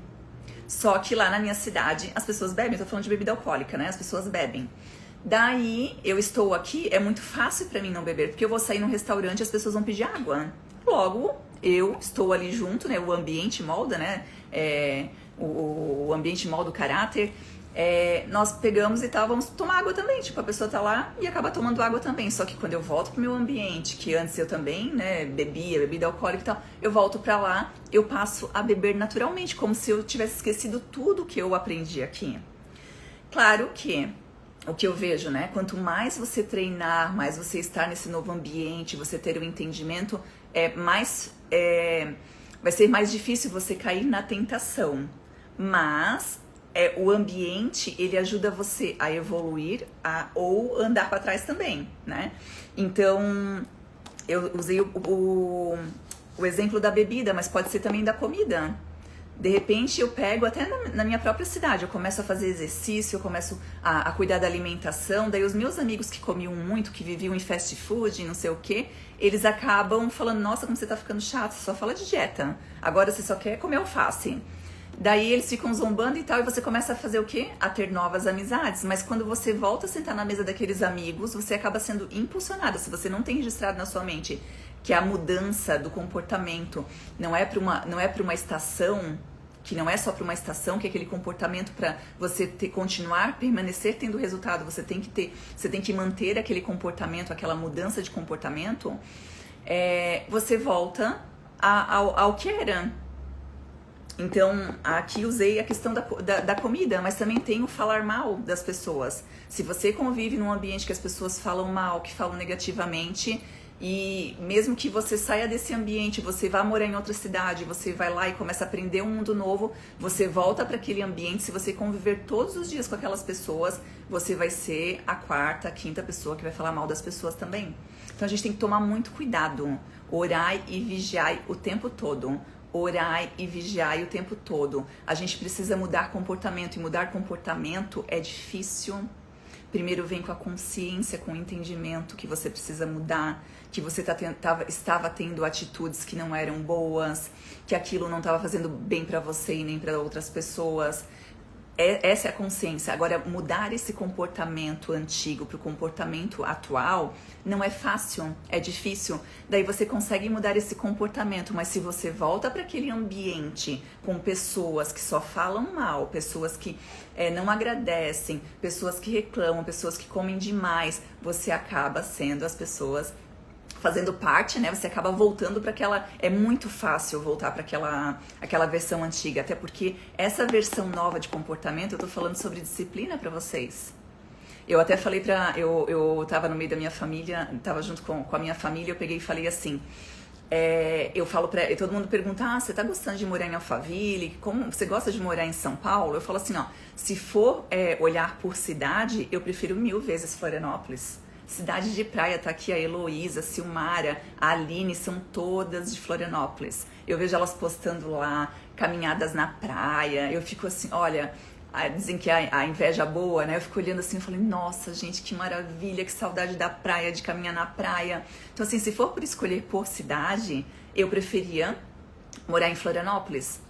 Só que lá na minha cidade, as pessoas bebem. Eu tô falando de bebida alcoólica, né? As pessoas bebem. Daí, eu estou aqui, é muito fácil pra mim não beber, porque eu vou sair num restaurante e as pessoas vão pedir água. Logo, eu estou ali junto, né? O ambiente molda, né? O ambiente molda o caráter. Nós pegamos e tal, vamos tomar água também. Tipo, a pessoa tá lá e acaba tomando água também. Só que quando eu volto pro meu ambiente, que antes eu também, né, bebida alcoólica e tal, eu volto pra lá, eu passo a beber naturalmente, como se eu tivesse esquecido tudo que eu aprendi aqui. Claro que o que eu vejo, né? Quanto mais você treinar, mais você estar nesse novo ambiente, você ter o entendimento, vai ser mais difícil você cair na tentação. Mas o ambiente, ele ajuda você a evoluir ou andar para trás também, né? Então, eu usei o exemplo da bebida, mas pode ser também da comida. De repente eu pego até na minha própria cidade, eu começo a fazer exercício, eu começo a cuidar da alimentação, daí os meus amigos que comiam muito, que viviam em fast food, não sei o que, eles acabam falando, nossa, como você tá ficando chato, você só fala de dieta, agora você só quer comer alface. Daí eles ficam zombando e tal, e você começa a fazer o quê? A ter novas amizades, mas quando você volta a sentar na mesa daqueles amigos, você acaba sendo impulsionado, se você não tem registrado na sua mente que a mudança do comportamento não é para uma estação, que não é só para uma estação, que é aquele comportamento para você continuar, permanecer tendo resultado, você tem que manter aquele comportamento, aquela mudança de comportamento, você volta ao que era. Então, aqui usei a questão da comida, mas também tem o falar mal das pessoas. Se você convive num ambiente que as pessoas falam mal, que falam negativamente, e mesmo que você saia desse ambiente, você vá morar em outra cidade, você vai lá e começa a aprender um mundo novo, você volta para aquele ambiente, se você conviver todos os dias com aquelas pessoas, você vai ser a quarta, a quinta pessoa que vai falar mal das pessoas também. Então a gente tem que tomar muito cuidado, orai e vigiai o tempo todo. Orai e vigiai o tempo todo. A gente precisa mudar comportamento, e mudar comportamento é difícil. Primeiro vem com a consciência, com o entendimento que você precisa mudar, que você estava tendo atitudes que não eram boas, que aquilo não estava fazendo bem para você e nem para outras pessoas. Essa é a consciência. Agora, mudar esse comportamento antigo para o comportamento atual não é fácil, é difícil. Daí você consegue mudar esse comportamento, mas se você volta para aquele ambiente com pessoas que só falam mal, pessoas que não agradecem, pessoas que reclamam, pessoas que comem demais, você acaba sendo as pessoas fazendo parte, né? Você acaba voltando para aquela... É muito fácil voltar para aquela versão antiga, até porque essa versão nova de comportamento, eu tô falando sobre disciplina para vocês. Eu até falei eu tava no meio da minha família, tava junto com a minha família, eu peguei e falei assim, eu falo todo mundo pergunta, você tá gostando de morar em Alphaville? Como você gosta de morar em São Paulo? Eu falo assim, ó, se for olhar por cidade, eu prefiro 1000 vezes Florianópolis. Cidade de praia, tá aqui a Heloísa, a Silmara, a Aline, são todas de Florianópolis. Eu vejo elas postando lá, caminhadas na praia, eu fico assim, olha, dizem que a inveja boa, né? Eu fico olhando assim e falei, nossa, gente, que maravilha, que saudade da praia, de caminhar na praia. Então assim, se for por escolher por cidade, eu preferia morar em Florianópolis.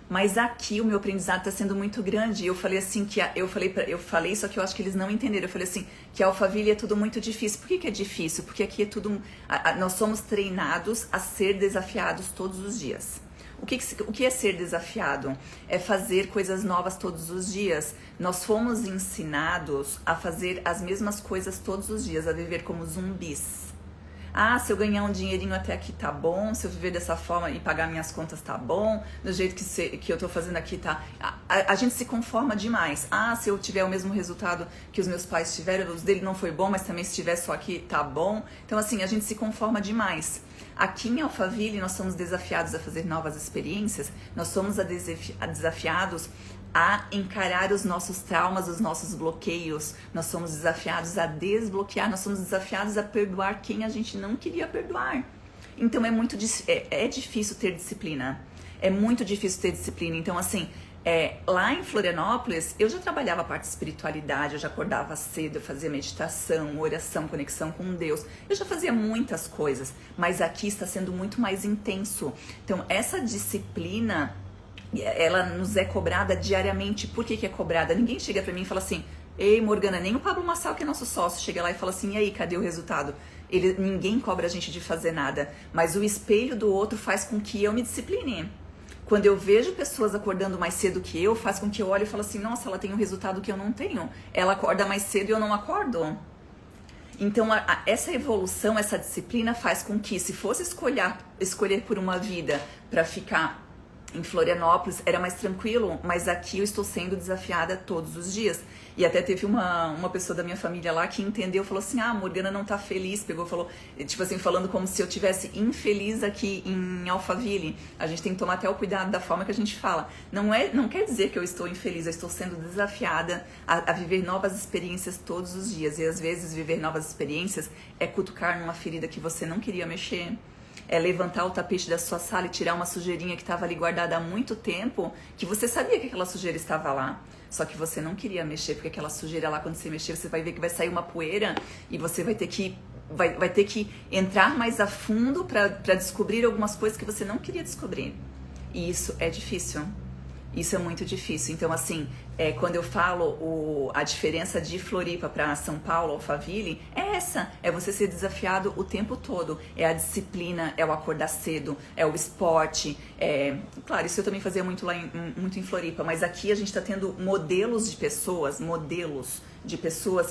Mas aqui o meu aprendizado está sendo muito grande. Eu falei assim eu falei, só que eu acho que eles não entenderam. Eu falei assim que a Alphaville é tudo muito difícil. Por que é difícil? Porque aqui é tudo. Nós somos treinados a ser desafiados todos os dias. O que é ser desafiado? É fazer coisas novas todos os dias. Nós fomos ensinados a fazer as mesmas coisas todos os dias, a viver como zumbis. Se eu ganhar um dinheirinho até aqui tá bom, se eu viver dessa forma e pagar minhas contas tá bom, do jeito que eu tô fazendo aqui tá... A gente se conforma demais. Se eu tiver o mesmo resultado que os meus pais tiveram, os dele não foi bom, mas também se tiver só aqui tá bom. Então assim, a gente se conforma demais. Aqui em Alphaville nós somos desafiados a fazer novas experiências, nós somos desafiados a encarar os nossos traumas, os nossos bloqueios. Nós somos desafiados a desbloquear, nós somos desafiados a perdoar quem a gente não queria perdoar. Então é difícil ter disciplina. É muito difícil ter disciplina. Então assim, lá em Florianópolis, eu já trabalhava a parte de espiritualidade, eu já acordava cedo, eu fazia meditação, oração, conexão com Deus. Eu já fazia muitas coisas, mas aqui está sendo muito mais intenso. Então essa disciplina, ela nos é cobrada diariamente. Por que é cobrada? Ninguém chega pra mim e fala assim, ei Morgana, nem o Pablo Massal, que é nosso sócio, chega lá e fala assim, e aí, cadê o resultado? Ninguém cobra a gente de fazer nada, mas o espelho do outro faz com que eu me discipline. Quando eu vejo pessoas acordando mais cedo que eu, faz com que eu olhe e falo assim, nossa, ela tem um resultado que eu não tenho. Ela acorda mais cedo e eu não acordo. Então, essa evolução, essa disciplina faz com que, se fosse escolher por uma vida para ficar em Florianópolis, era mais tranquilo, mas aqui eu estou sendo desafiada todos os dias. E até teve uma pessoa da minha família lá que entendeu, falou assim, a Morgana não tá feliz, falou, tipo assim, falando como se eu tivesse infeliz aqui em Alphaville. A gente tem que tomar até o cuidado da forma que a gente fala. Não quer dizer que eu estou infeliz, eu estou sendo desafiada a viver novas experiências todos os dias. E às vezes viver novas experiências é cutucar numa ferida que você não queria mexer. É levantar o tapete da sua sala e tirar uma sujeirinha que estava ali guardada há muito tempo, que você sabia que aquela sujeira estava lá, só que você não queria mexer, porque aquela sujeira lá, quando você mexer, você vai ver que vai sair uma poeira e você vai ter que entrar mais a fundo para descobrir algumas coisas que você não queria descobrir. E isso é difícil. Isso é muito difícil. Então, assim, quando eu falo a diferença de Floripa para São Paulo, Alphaville, é essa. É você ser desafiado o tempo todo. É a disciplina, é o acordar cedo, é o esporte. Claro, isso eu também fazia muito muito em Floripa, mas aqui a gente está tendo modelos de pessoas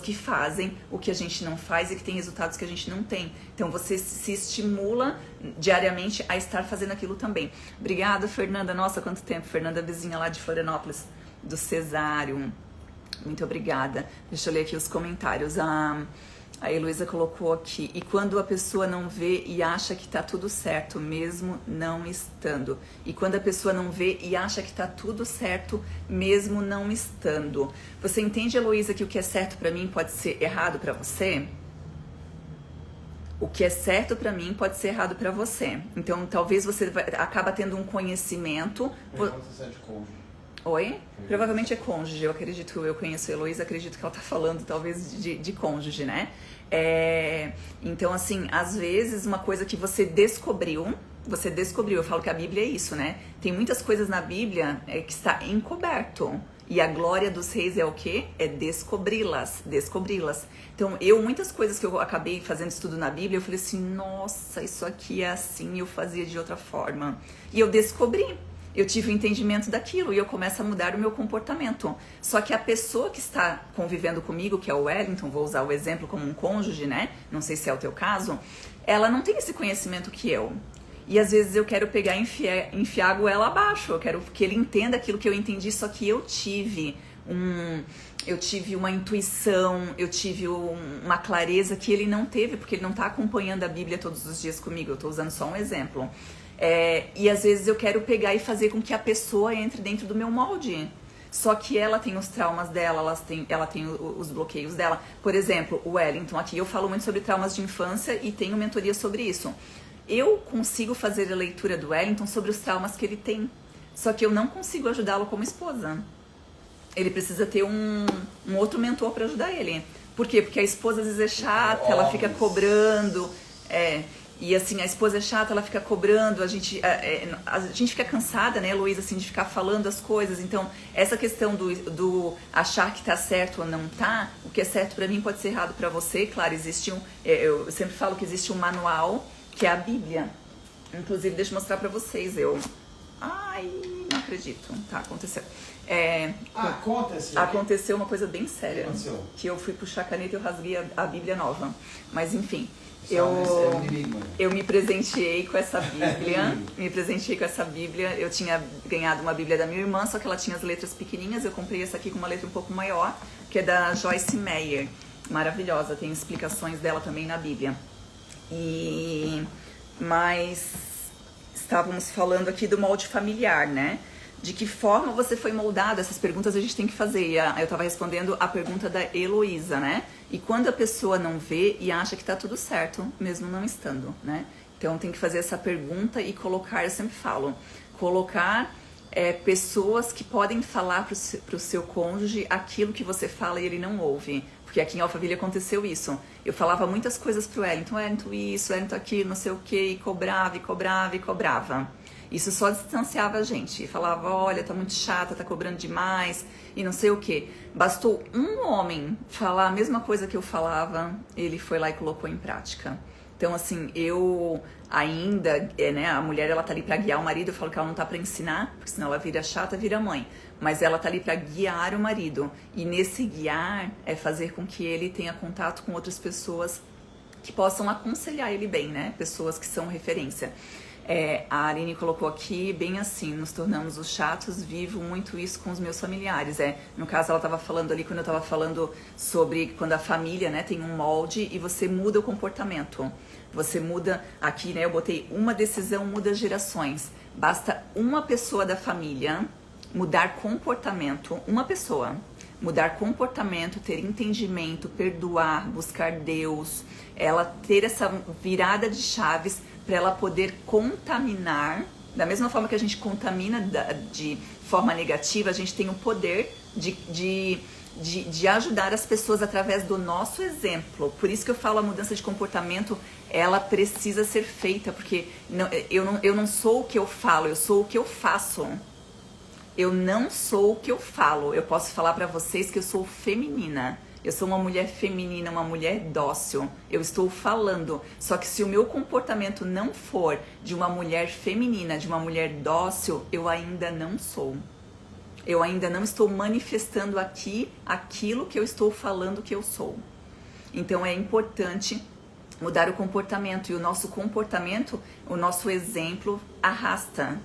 que fazem o que a gente não faz e que tem resultados que a gente não tem. Então você se estimula diariamente a estar fazendo aquilo também. Obrigada, Fernanda. Nossa, quanto tempo. Fernanda, vizinha lá de Florianópolis, do Cesário. Muito obrigada. Deixa eu ler aqui os comentários. A Heloísa colocou aqui: e quando a pessoa não vê e acha que tá tudo certo, mesmo não estando. E quando a pessoa não vê e acha que tá tudo certo, mesmo não estando. Você entende, Heloísa, que o que é certo pra mim pode ser errado pra você? O que é certo pra mim pode ser errado pra você. Então, talvez você acaba tendo um conhecimento. Você é de cônjuge. Oi? Provavelmente é cônjuge, eu acredito, eu conheço a Heloísa, acredito que ela tá falando talvez de cônjuge, né? Então, assim, às vezes uma coisa que você descobriu, eu falo que a Bíblia é isso, né? Tem muitas coisas na Bíblia que está encoberto. E a glória dos reis é o quê? É descobri-las. Então, muitas coisas que eu acabei fazendo estudo na Bíblia, eu falei assim, nossa, isso aqui é assim, eu fazia de outra forma. E eu descobri. Eu tive o entendimento daquilo e eu começo a mudar o meu comportamento. Só que a pessoa que está convivendo comigo, que é o Wellington, vou usar o exemplo como um cônjuge, né? Não sei se é o teu caso. Ela não tem esse conhecimento que eu. E às vezes eu quero pegar e enfiar a goela abaixo. Eu quero que ele entenda aquilo que eu entendi, só que eu tive uma intuição, eu tive uma clareza que ele não teve, porque ele não está acompanhando a Bíblia todos os dias comigo. Eu estou usando só um exemplo. E às vezes eu quero pegar e fazer com que a pessoa entre dentro do meu molde. Só que ela tem os traumas dela, ela tem os bloqueios dela. Por exemplo, o Wellington, aqui eu falo muito sobre traumas de infância e tenho mentoria sobre isso. Eu consigo fazer a leitura do Wellington sobre os traumas que ele tem. Só que eu não consigo ajudá-lo como esposa. Ele precisa ter um outro mentor para ajudar ele. Por quê? Porque a esposa às vezes é chata, ela fica cobrando. E assim, a esposa é chata, ela fica cobrando, a gente fica cansada, né, Heloísa, assim, de ficar falando as coisas. Então, essa questão do achar que tá certo ou não tá, o que é certo pra mim pode ser errado pra você. Claro, existe eu sempre falo que existe um manual, que é a Bíblia. Inclusive, deixa eu mostrar pra vocês, Ai, não acredito. Tá, aconteceu. Aconteceu uma coisa bem séria. Que eu fui puxar a caneta e eu rasguei a Bíblia nova. Mas, enfim... Eu me presenteei com essa Bíblia. Eu tinha ganhado uma Bíblia da minha irmã, só que ela tinha as letras pequenininhas. Eu comprei essa aqui com uma letra um pouco maior, que é da Joyce Meyer. Maravilhosa, tem explicações dela também na Bíblia. Mas estávamos falando aqui do molde familiar, né? De que forma você foi moldado? Essas perguntas a gente tem que fazer. Eu estava respondendo a pergunta da Heloísa, né? E quando a pessoa não vê e acha que tá tudo certo, mesmo não estando, né? Então tem que fazer essa pergunta e colocar, eu sempre falo, colocar pessoas que podem falar pro seu cônjuge aquilo que você fala e ele não ouve. Porque aqui em Alphaville aconteceu isso. Eu falava muitas coisas pro Wellington isso, Wellington aquilo, não sei o quê, e cobrava. Isso só distanciava a gente. Falava, olha, tá muito chata, tá cobrando demais e não sei o quê. Bastou um homem falar a mesma coisa que eu falava, ele foi lá e colocou em prática. Então, assim, eu ainda, né, a mulher, ela tá ali pra guiar o marido. Eu falo que ela não tá pra ensinar, porque senão ela vira chata, vira mãe. Mas ela tá ali pra guiar o marido. E nesse guiar é fazer com que ele tenha contato com outras pessoas que possam aconselhar ele bem, né? Pessoas que são referência. A Aline colocou aqui, bem assim, nos tornamos os chatos, vivo muito isso com os meus familiares. No caso, ela estava falando ali, quando eu estava falando sobre quando a família, né, tem um molde e você muda o comportamento. Você muda, aqui, né, eu botei uma decisão, muda gerações. Basta uma pessoa da família mudar comportamento, uma pessoa mudar comportamento, ter entendimento, perdoar, buscar Deus, ela ter essa virada de chaves para ela poder contaminar, da mesma forma que a gente contamina de forma negativa, a gente tem o poder de ajudar as pessoas através do nosso exemplo. Por isso que eu falo, a mudança de comportamento, ela precisa ser feita, porque eu não sou o que eu falo, eu sou o que eu faço. Eu não sou o que eu falo. Eu posso falar pra vocês que eu sou feminina. Eu sou uma mulher feminina, uma mulher dócil. Eu estou falando. Só que se o meu comportamento não for de uma mulher feminina, de uma mulher dócil, eu ainda não sou. Eu ainda não estou manifestando aqui aquilo que eu estou falando que eu sou. Então é importante mudar o comportamento. E o nosso comportamento, o nosso exemplo arrasta.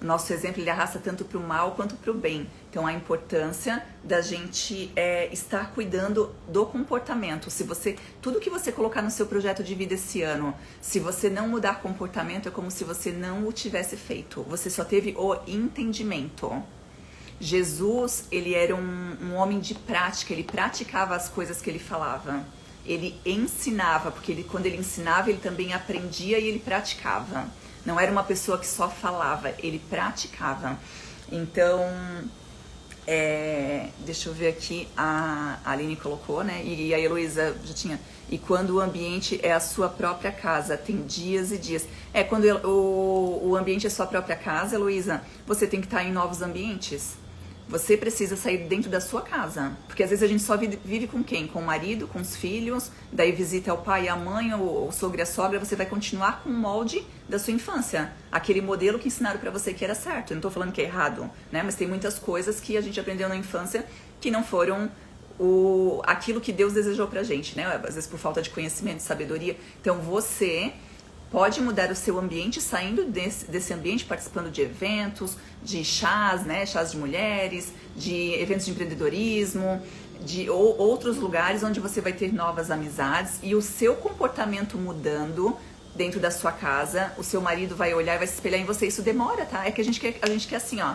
O nosso exemplo ele arrasta tanto para o mal quanto para o bem. Então a importância da gente estar cuidando do comportamento. Se você, tudo que você colocar no seu projeto de vida esse ano, se você não mudar comportamento, é como se você não o tivesse feito. Você só teve o entendimento. Jesus, ele era um homem de prática, ele praticava as coisas que ele falava. Ele ensinava, porque quando ele ensinava, ele também aprendia e ele praticava. Não era uma pessoa que só falava, ele praticava. Então, deixa eu ver aqui, a Aline colocou, né? E a Heloísa já tinha. E quando o ambiente é a sua própria casa, tem dias e dias. Quando o ambiente é a sua própria casa, Heloísa, você tem que estar em novos ambientes. Você precisa sair dentro da sua casa. Porque às vezes a gente só vive com quem? Com o marido, com os filhos, daí visita o pai e a mãe, o sogro e a sogra, você vai continuar com o molde da sua infância. Aquele modelo que ensinaram pra você que era certo. Eu não tô falando que é errado, né? Mas tem muitas coisas que a gente aprendeu na infância que não foram aquilo que Deus desejou pra gente, né? Às vezes por falta de conhecimento, de sabedoria. Então você pode mudar o seu ambiente saindo desse ambiente, participando de eventos, de chás, né? Chás de mulheres, de eventos de empreendedorismo, de outros lugares onde você vai ter novas amizades e o seu comportamento mudando dentro da sua casa, o seu marido vai olhar e vai se espelhar em você. Isso demora, tá? É que a gente quer assim, ó.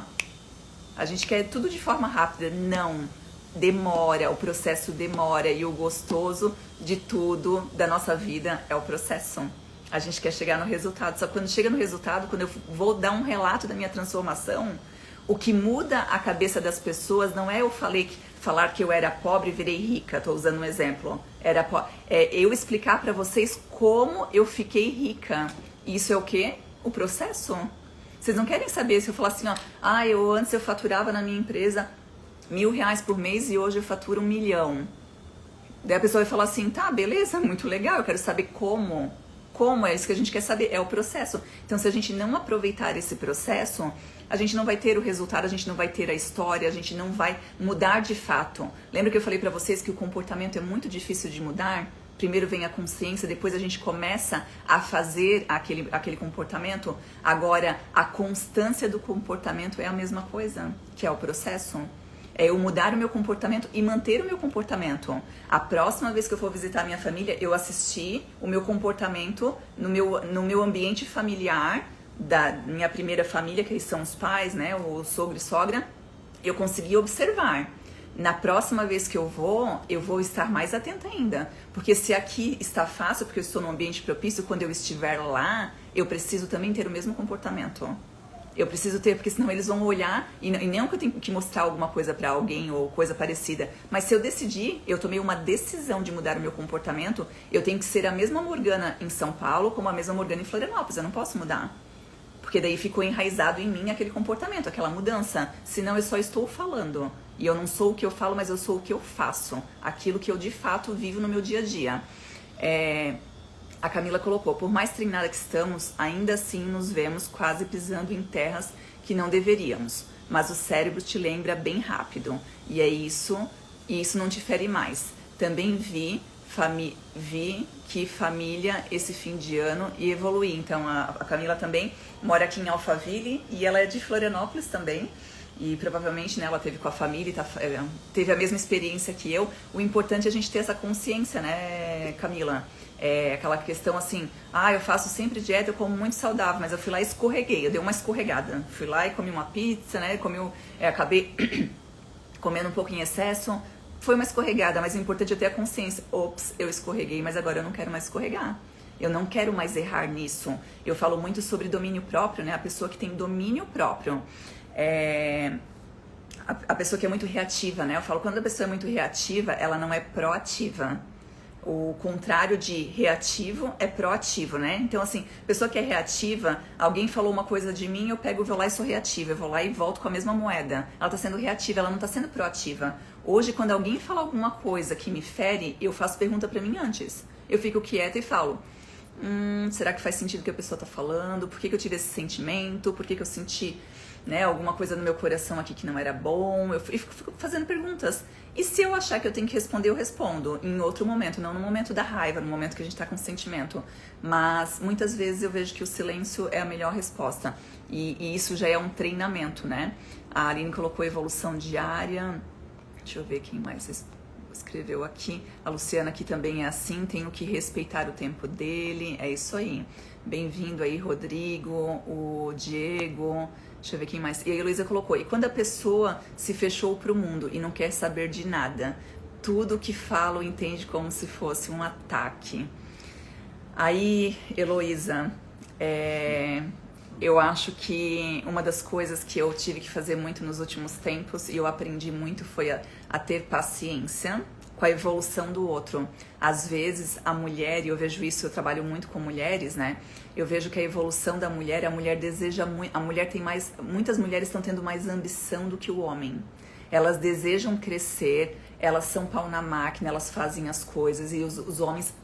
A gente quer tudo de forma rápida. Não. Demora, o processo demora e o gostoso de tudo da nossa vida é o processo. A gente quer chegar no resultado. Só que quando chega no resultado, quando eu vou dar um relato da minha transformação, o que muda a cabeça das pessoas não é falar que eu era pobre e virei rica. Tô usando um exemplo. É eu explicar pra vocês como eu fiquei rica. Isso é o quê? O processo. Vocês não querem saber se eu falar assim, ó, antes eu faturava na minha empresa R$1.000 por mês e hoje eu faturo 1 milhão. Daí a pessoa vai falar assim, tá, beleza, muito legal, eu quero saber como. Como é isso que a gente quer saber? É o processo. Então, se a gente não aproveitar esse processo, a gente não vai ter o resultado, a gente não vai ter a história, a gente não vai mudar de fato. Lembra que eu falei pra vocês que o comportamento é muito difícil de mudar? Primeiro vem a consciência, depois a gente começa a fazer aquele comportamento. Agora, a constância do comportamento é a mesma coisa, que é o processo. É eu mudar o meu comportamento e manter o meu comportamento. A próxima vez que eu for visitar a minha família, eu assistir o meu comportamento no meu ambiente familiar, da minha primeira família, que são os pais, né, o sogro e sogra, eu consegui observar. Na próxima vez que eu vou estar mais atenta ainda. Porque se aqui está fácil, porque eu estou num ambiente propício, quando eu estiver lá, eu preciso também ter o mesmo comportamento. Eu preciso ter, porque senão eles vão olhar, e não que eu tenho que mostrar alguma coisa pra alguém ou coisa parecida, mas se eu decidir, eu tomei uma decisão de mudar o meu comportamento, eu tenho que ser a mesma Morgana em São Paulo como a mesma Morgana em Florianópolis, eu não posso mudar. Porque daí ficou enraizado em mim aquele comportamento, aquela mudança, senão eu só estou falando. E eu não sou o que eu falo, mas eu sou o que eu faço, aquilo que eu de fato vivo no meu dia a dia. A Camila colocou, por mais treinada que estamos, ainda assim nos vemos quase pisando em terras que não deveríamos. Mas o cérebro te lembra bem rápido. E é isso, e isso não te fere mais. Também vi que família esse fim de ano e evoluir. Então a Camila também mora aqui em Alphaville e ela é de Florianópolis também. E provavelmente, né, ela teve com a família, teve a mesma experiência que eu. O importante é a gente ter essa consciência, né, Camila? É aquela questão assim, eu faço sempre dieta, eu como muito saudável, mas eu fui lá e escorreguei, eu dei uma escorregada. Fui lá e comi uma pizza, né, acabei comendo um pouco em excesso. Foi uma escorregada, mas o importante é ter a consciência. Ops, eu escorreguei, mas agora eu não quero mais escorregar. Eu não quero mais errar nisso. Eu falo muito sobre domínio próprio, né, a pessoa que tem domínio próprio. A pessoa que é muito reativa, né? Eu falo, quando a pessoa é muito reativa, ela não é proativa. O contrário de reativo é proativo, né? Então, assim, pessoa que é reativa, alguém falou uma coisa de mim, eu pego, vou lá e sou reativa. Eu vou lá e volto com a mesma moeda. Ela tá sendo reativa, ela não tá sendo proativa. Hoje, quando alguém fala alguma coisa que me fere, eu faço pergunta pra mim antes. Eu fico quieta e falo, será que faz sentido o que a pessoa tá falando? Por que eu tive esse sentimento? Por que eu senti, né, alguma coisa no meu coração aqui que não era bom? Eu fico fazendo perguntas. E se eu achar que eu tenho que responder, eu respondo em outro momento, não no momento da raiva, no momento que a gente tá com sentimento. Mas muitas vezes eu vejo que o silêncio é a melhor resposta. E isso já é um treinamento, né? A Aline colocou evolução diária. Deixa eu ver quem mais escreveu aqui. A Luciana aqui também é assim, tenho que respeitar o tempo dele. É isso aí. Bem-vindo aí, Rodrigo, o Diego. Deixa eu ver quem mais. E a Heloísa colocou, e quando a pessoa se fechou pro mundo e não quer saber de nada, tudo que fala entende como se fosse um ataque. Aí, Heloísa, eu acho que uma das coisas que eu tive que fazer muito nos últimos tempos, e eu aprendi muito, foi a ter paciência com a evolução do outro. Às vezes, a mulher, e eu vejo isso, eu trabalho muito com mulheres, né? Eu vejo que a evolução da mulher, a mulher deseja muito, a mulher tem mais, muitas mulheres estão tendo mais ambição do que o homem. Elas desejam crescer, elas são pau na máquina, elas fazem as coisas, e os homens...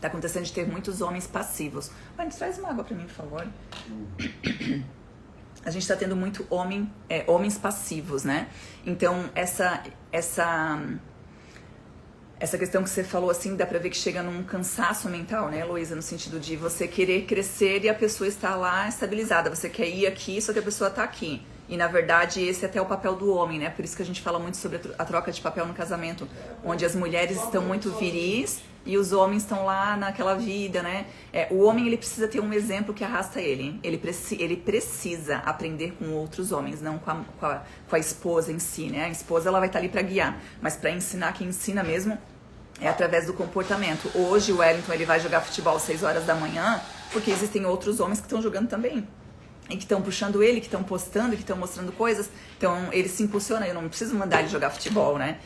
Tá acontecendo de ter muitos homens passivos. Mas traz uma água pra mim, por favor. A gente tá tendo muito homens passivos, né? Então, essa questão que você falou, assim, dá pra ver que chega num cansaço mental, né, Heloísa? No sentido de você querer crescer e a pessoa está lá estabilizada. Você quer ir aqui, só que a pessoa tá aqui. E, na verdade, esse é até o papel do homem, né? Por isso que a gente fala muito sobre a troca de papel no casamento. Onde as mulheres estão muito viris e os homens estão lá naquela vida, né? O homem, ele precisa ter um exemplo que arrasta ele. Ele precisa aprender com outros homens, não com a esposa em si, né? A esposa, ela vai estar ali pra guiar. Mas pra ensinar, quem ensina mesmo é através do comportamento. Hoje o Wellington, ele vai jogar futebol às 6 horas da manhã, porque existem outros homens que estão jogando também. E que estão puxando ele, que estão postando, que estão mostrando coisas. Então ele se impulsiona, eu não preciso mandar ele jogar futebol, né?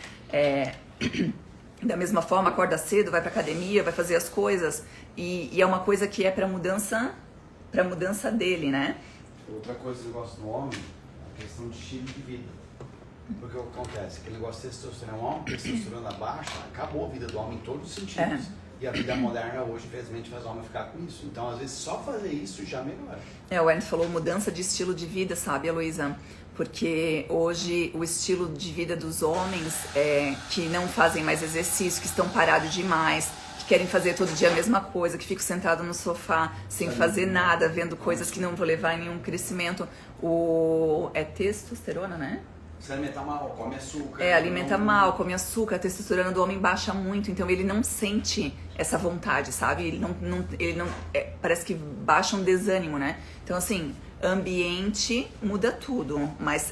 Da mesma forma, acorda cedo, vai pra academia, vai fazer as coisas. E é uma coisa que é pra mudança dele, né? Outra coisa que eu gosto do homem é a questão de estilo de vida. Porque o que acontece? Aquele negócio de testosterona, um homem testosterona baixa, acabou a vida do homem em todos os sentidos. E a vida moderna hoje, infelizmente, faz o homem ficar com isso. Então, às vezes, só fazer isso já melhora. O Wellington falou mudança de estilo de vida, sabe, Heloísa? Porque hoje o estilo de vida dos homens que não fazem mais exercício, que estão parados demais, que querem fazer todo dia a mesma coisa, que ficam sentados no sofá sem fazer nada, vendo coisas que não vão levar a nenhum crescimento. É testosterona, né? Se alimenta mal, come açúcar. Alimenta mal, come açúcar, a testosterona do homem baixa muito, então ele não sente essa vontade, sabe? Ele não parece que baixa um desânimo, né? Então, assim, ambiente muda tudo, mas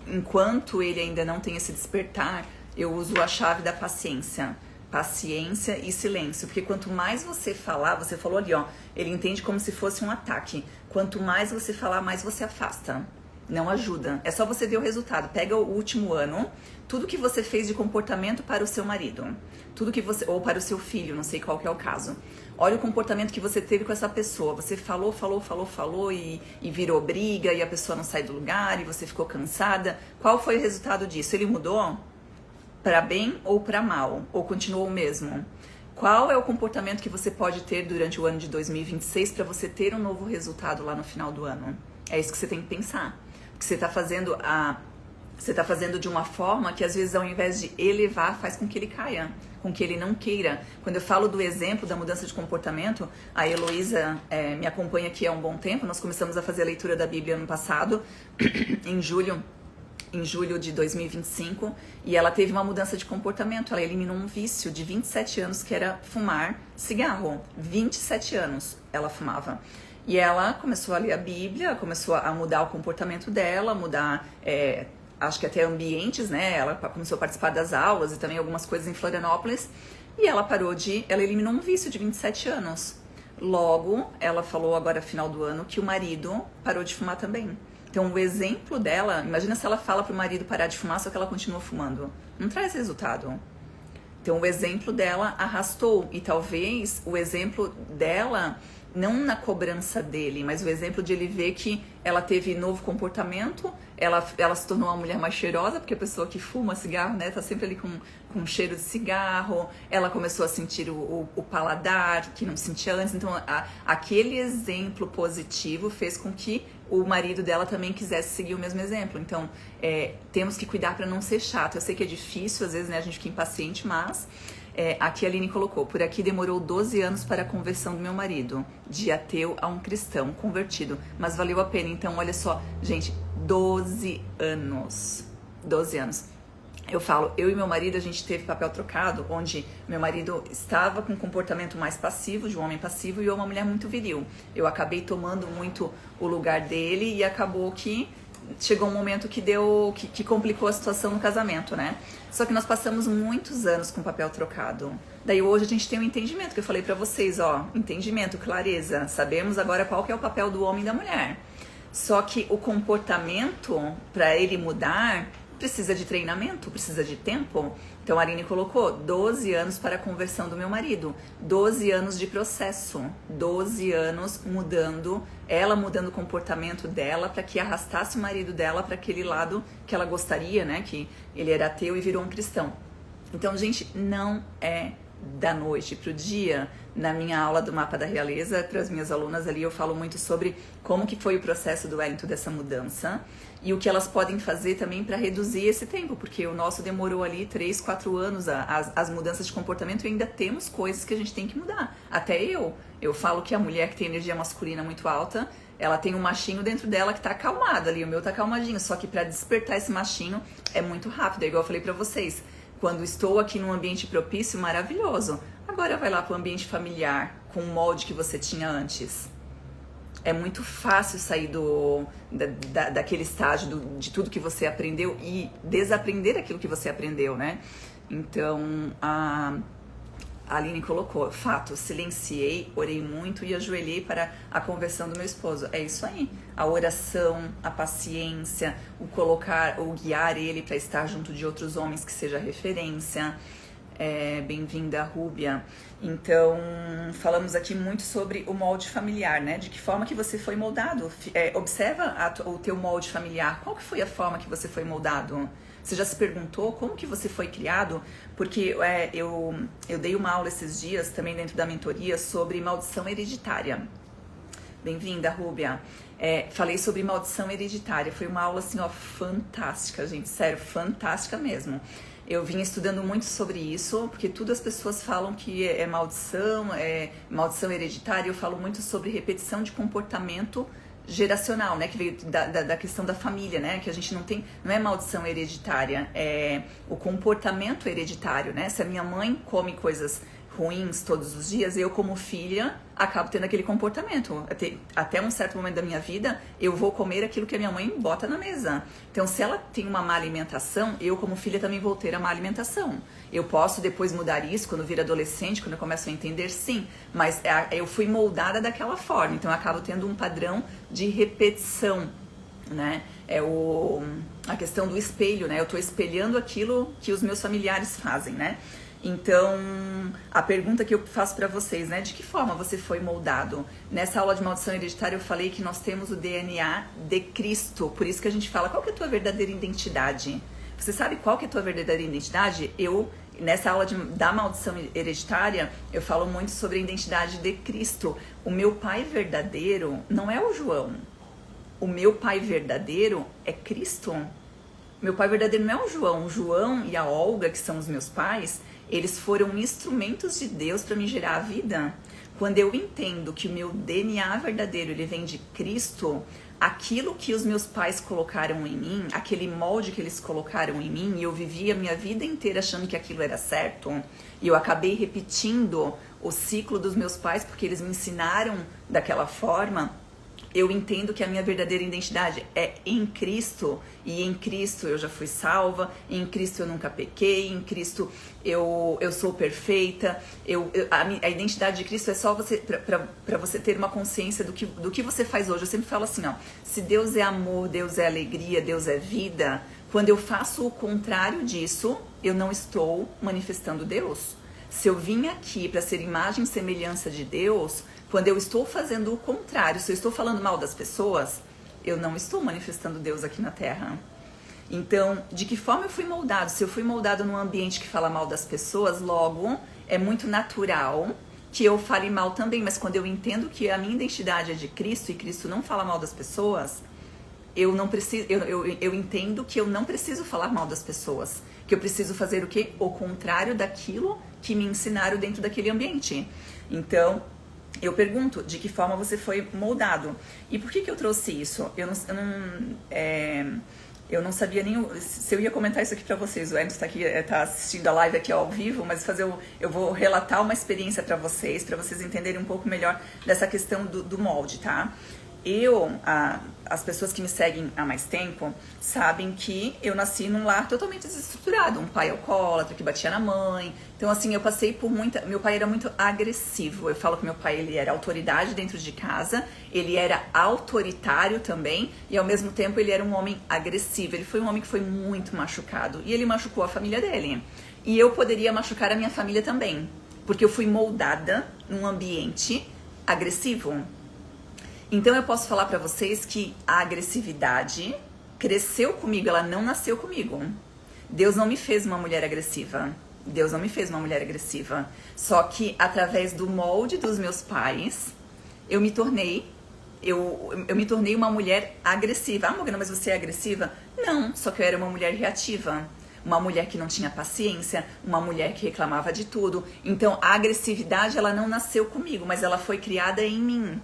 enquanto ele ainda não tem esse despertar, eu uso a chave da paciência. Paciência e silêncio, porque quanto mais você falar, você falou ali, ó, ele entende como se fosse um ataque. Quanto mais você falar, mais você afasta. Não ajuda. É só você ver o resultado. Pega o último ano, tudo que você fez de comportamento para o seu marido, ou para o seu filho, não sei qual que é o caso. Olha o comportamento que você teve com essa pessoa. Você falou e virou briga e a pessoa não sai do lugar e você ficou cansada. Qual foi o resultado disso? Ele mudou? Para bem ou para mal? Ou continuou o mesmo? Qual é o comportamento que você pode ter durante o ano de 2026 para você ter um novo resultado lá no final do ano? É isso que você tem que pensar. Porque você está fazendo de uma forma que às vezes ao invés de elevar, faz com que ele caia, com que ele não queira. Quando eu falo do exemplo da mudança de comportamento, a Heloísa me acompanha aqui há um bom tempo. Nós começamos a fazer a leitura da Bíblia ano passado, em julho de 2025, e ela teve uma mudança de comportamento. Ela eliminou um vício de 27 anos que era fumar cigarro. 27 anos ela fumava. E ela começou a ler a Bíblia, começou a mudar o comportamento dela, mudar, acho que até ambientes, né? Ela começou a participar das aulas e também algumas coisas em Florianópolis. E ela ela eliminou um vício de 27 anos. Logo, ela falou agora, final do ano, que o marido parou de fumar também. Então, o exemplo dela, imagina se ela fala pro marido parar de fumar, só que ela continua fumando. Não traz resultado. Então o exemplo dela arrastou, e talvez o exemplo dela, não na cobrança dele, mas o exemplo de ele ver que ela teve novo comportamento, ela se tornou uma mulher mais cheirosa, porque a pessoa que fuma cigarro, né, tá sempre ali com cheiro de cigarro, ela começou a sentir o paladar, que não sentia antes, então aquele exemplo positivo fez com que o marido dela também quisesse seguir o mesmo exemplo. Então, temos que cuidar para não ser chato. Eu sei que é difícil, às vezes, né, a gente fica impaciente, mas aqui a Aline colocou, por aqui demorou 12 anos para a conversão do meu marido, de ateu a um cristão convertido, mas valeu a pena. Então, olha só, gente, 12 anos. 12 anos. Eu falo, eu e meu marido, a gente teve papel trocado, onde meu marido estava com um comportamento mais passivo, de um homem passivo, e eu uma mulher muito viril. Eu acabei tomando muito o lugar dele e acabou que chegou um momento que complicou a situação no casamento, né? Só que nós passamos muitos anos com papel trocado. Daí hoje a gente tem um entendimento, que eu falei pra vocês, ó, entendimento, clareza. Sabemos agora qual que é o papel do homem e da mulher. Só que o comportamento, para ele mudar, precisa de treinamento, precisa de tempo. Então a Aline colocou 12 anos para a conversão do meu marido, 12 anos de processo, 12 anos mudando, ela mudando o comportamento dela para que arrastasse o marido dela para aquele lado que ela gostaria, né, que ele era ateu e virou um cristão. Então, gente, não é da noite pro dia. Na minha aula do Mapa da Realeza, para as minhas alunas ali, eu falo muito sobre como que foi o processo do Wellington dessa mudança e o que elas podem fazer também para reduzir esse tempo, porque o nosso demorou ali 3, 4 anos, as mudanças de comportamento, e ainda temos coisas que a gente tem que mudar. Até eu falo que a mulher que tem energia masculina muito alta, ela tem um machinho dentro dela que tá acalmado ali, o meu tá acalmadinho, só que para despertar esse machinho é muito rápido, é igual eu falei para vocês. Quando estou aqui num ambiente propício, maravilhoso. Agora vai lá para o ambiente familiar, com o molde que você tinha antes. É muito fácil sair daquele estágio de tudo que você aprendeu e desaprender aquilo que você aprendeu, né? Então, a Aline colocou, fato, silenciei, orei muito e ajoelhei para a conversão do meu esposo. É isso aí. A oração, a paciência, o guiar ele para estar junto de outros homens que seja referência. Bem-vinda, Rúbia. Então, falamos aqui muito sobre o molde familiar, né? De que forma que você foi moldado. Observa o teu molde familiar. Qual que foi a forma que você foi moldado? Você já se perguntou como que você foi criado? Porque eu dei uma aula esses dias, também dentro da mentoria, sobre maldição hereditária. Bem-vinda, Rúbia. Falei sobre maldição hereditária. Foi uma aula, assim, ó, fantástica, gente. Sério, fantástica mesmo. Eu vim estudando muito sobre isso, porque tudo as pessoas falam que é maldição hereditária. Eu falo muito sobre repetição de comportamento geracional, né, que veio da questão da família, né, que a gente não é maldição hereditária, é o comportamento hereditário, né, se a minha mãe come coisas ruins todos os dias, eu como filha acabo tendo aquele comportamento. Até um certo momento da minha vida, eu vou comer aquilo que a minha mãe bota na mesa. Então, se ela tem uma má alimentação, eu como filha também vou ter a má alimentação. Eu posso depois mudar isso quando vir adolescente, quando eu começo a entender, sim. Mas eu fui moldada daquela forma, então eu acabo tendo um padrão de repetição, né? A questão do espelho, né? Eu tô espelhando aquilo que os meus familiares fazem, né? Então, a pergunta que eu faço para vocês, né? De que forma você foi moldado? Nessa aula de maldição hereditária eu falei que nós temos o DNA de Cristo. Por isso que a gente fala, qual que é a tua verdadeira identidade? Você sabe qual que é a tua verdadeira identidade? Nessa aula da maldição hereditária, eu falo muito sobre a identidade de Cristo. O meu pai verdadeiro não é o João. O meu pai verdadeiro é Cristo. Meu pai verdadeiro não é o João. O João e a Olga, que são os meus pais, eles foram instrumentos de Deus para me gerar a vida. Quando eu entendo que o meu DNA verdadeiro ele vem de Cristo, aquilo que os meus pais colocaram em mim, aquele molde que eles colocaram em mim, e eu vivi a minha vida inteira achando que aquilo era certo, e eu acabei repetindo o ciclo dos meus pais porque eles me ensinaram daquela forma. Eu entendo que a minha verdadeira identidade é em Cristo, e em Cristo eu já fui salva, em Cristo eu nunca pequei, em Cristo eu sou perfeita. A identidade de Cristo é só para você ter uma consciência do que você faz hoje. Eu sempre falo assim, ó, se Deus é amor, Deus é alegria, Deus é vida, quando eu faço o contrário disso, eu não estou manifestando Deus. Se eu vim aqui para ser imagem e semelhança de Deus, quando eu estou fazendo o contrário, se eu estou falando mal das pessoas, eu não estou manifestando Deus aqui na Terra. Então, de que forma eu fui moldado? Se eu fui moldado num ambiente que fala mal das pessoas, logo é muito natural que eu fale mal também. Mas quando eu entendo que a minha identidade é de Cristo e Cristo não fala mal das pessoas, eu não preciso, eu entendo que eu não preciso falar mal das pessoas. Que eu preciso fazer o quê? O contrário daquilo que me ensinaram dentro daquele ambiente. Então, eu pergunto, de que forma você foi moldado? E por que eu trouxe isso? Eu não sabia nem se eu ia comentar isso aqui pra vocês. O Edson tá assistindo a live aqui ao vivo, mas eu vou relatar uma experiência pra vocês entenderem um pouco melhor dessa questão do molde, tá? As pessoas que me seguem há mais tempo sabem que eu nasci num lar totalmente desestruturado, um pai alcoólatra que batia na mãe. Então, assim, eu passei por meu pai era muito agressivo. Eu falo que meu pai, ele era autoridade dentro de casa, ele era autoritário também e ao mesmo tempo ele era um homem agressivo. Ele foi um homem que foi muito machucado e ele machucou a família dele. E eu poderia machucar a minha família também, porque eu fui moldada num ambiente agressivo. Então eu posso falar pra vocês que a agressividade cresceu comigo, ela não nasceu comigo. Deus não me fez uma mulher agressiva. Deus não me fez uma mulher agressiva. Só que através do molde dos meus pais, eu me tornei uma mulher agressiva. Ah, Morgana, mas você é agressiva? Não, só que eu era uma mulher reativa. Uma mulher que não tinha paciência, uma mulher que reclamava de tudo. Então a agressividade, ela não nasceu comigo, mas ela foi criada em mim.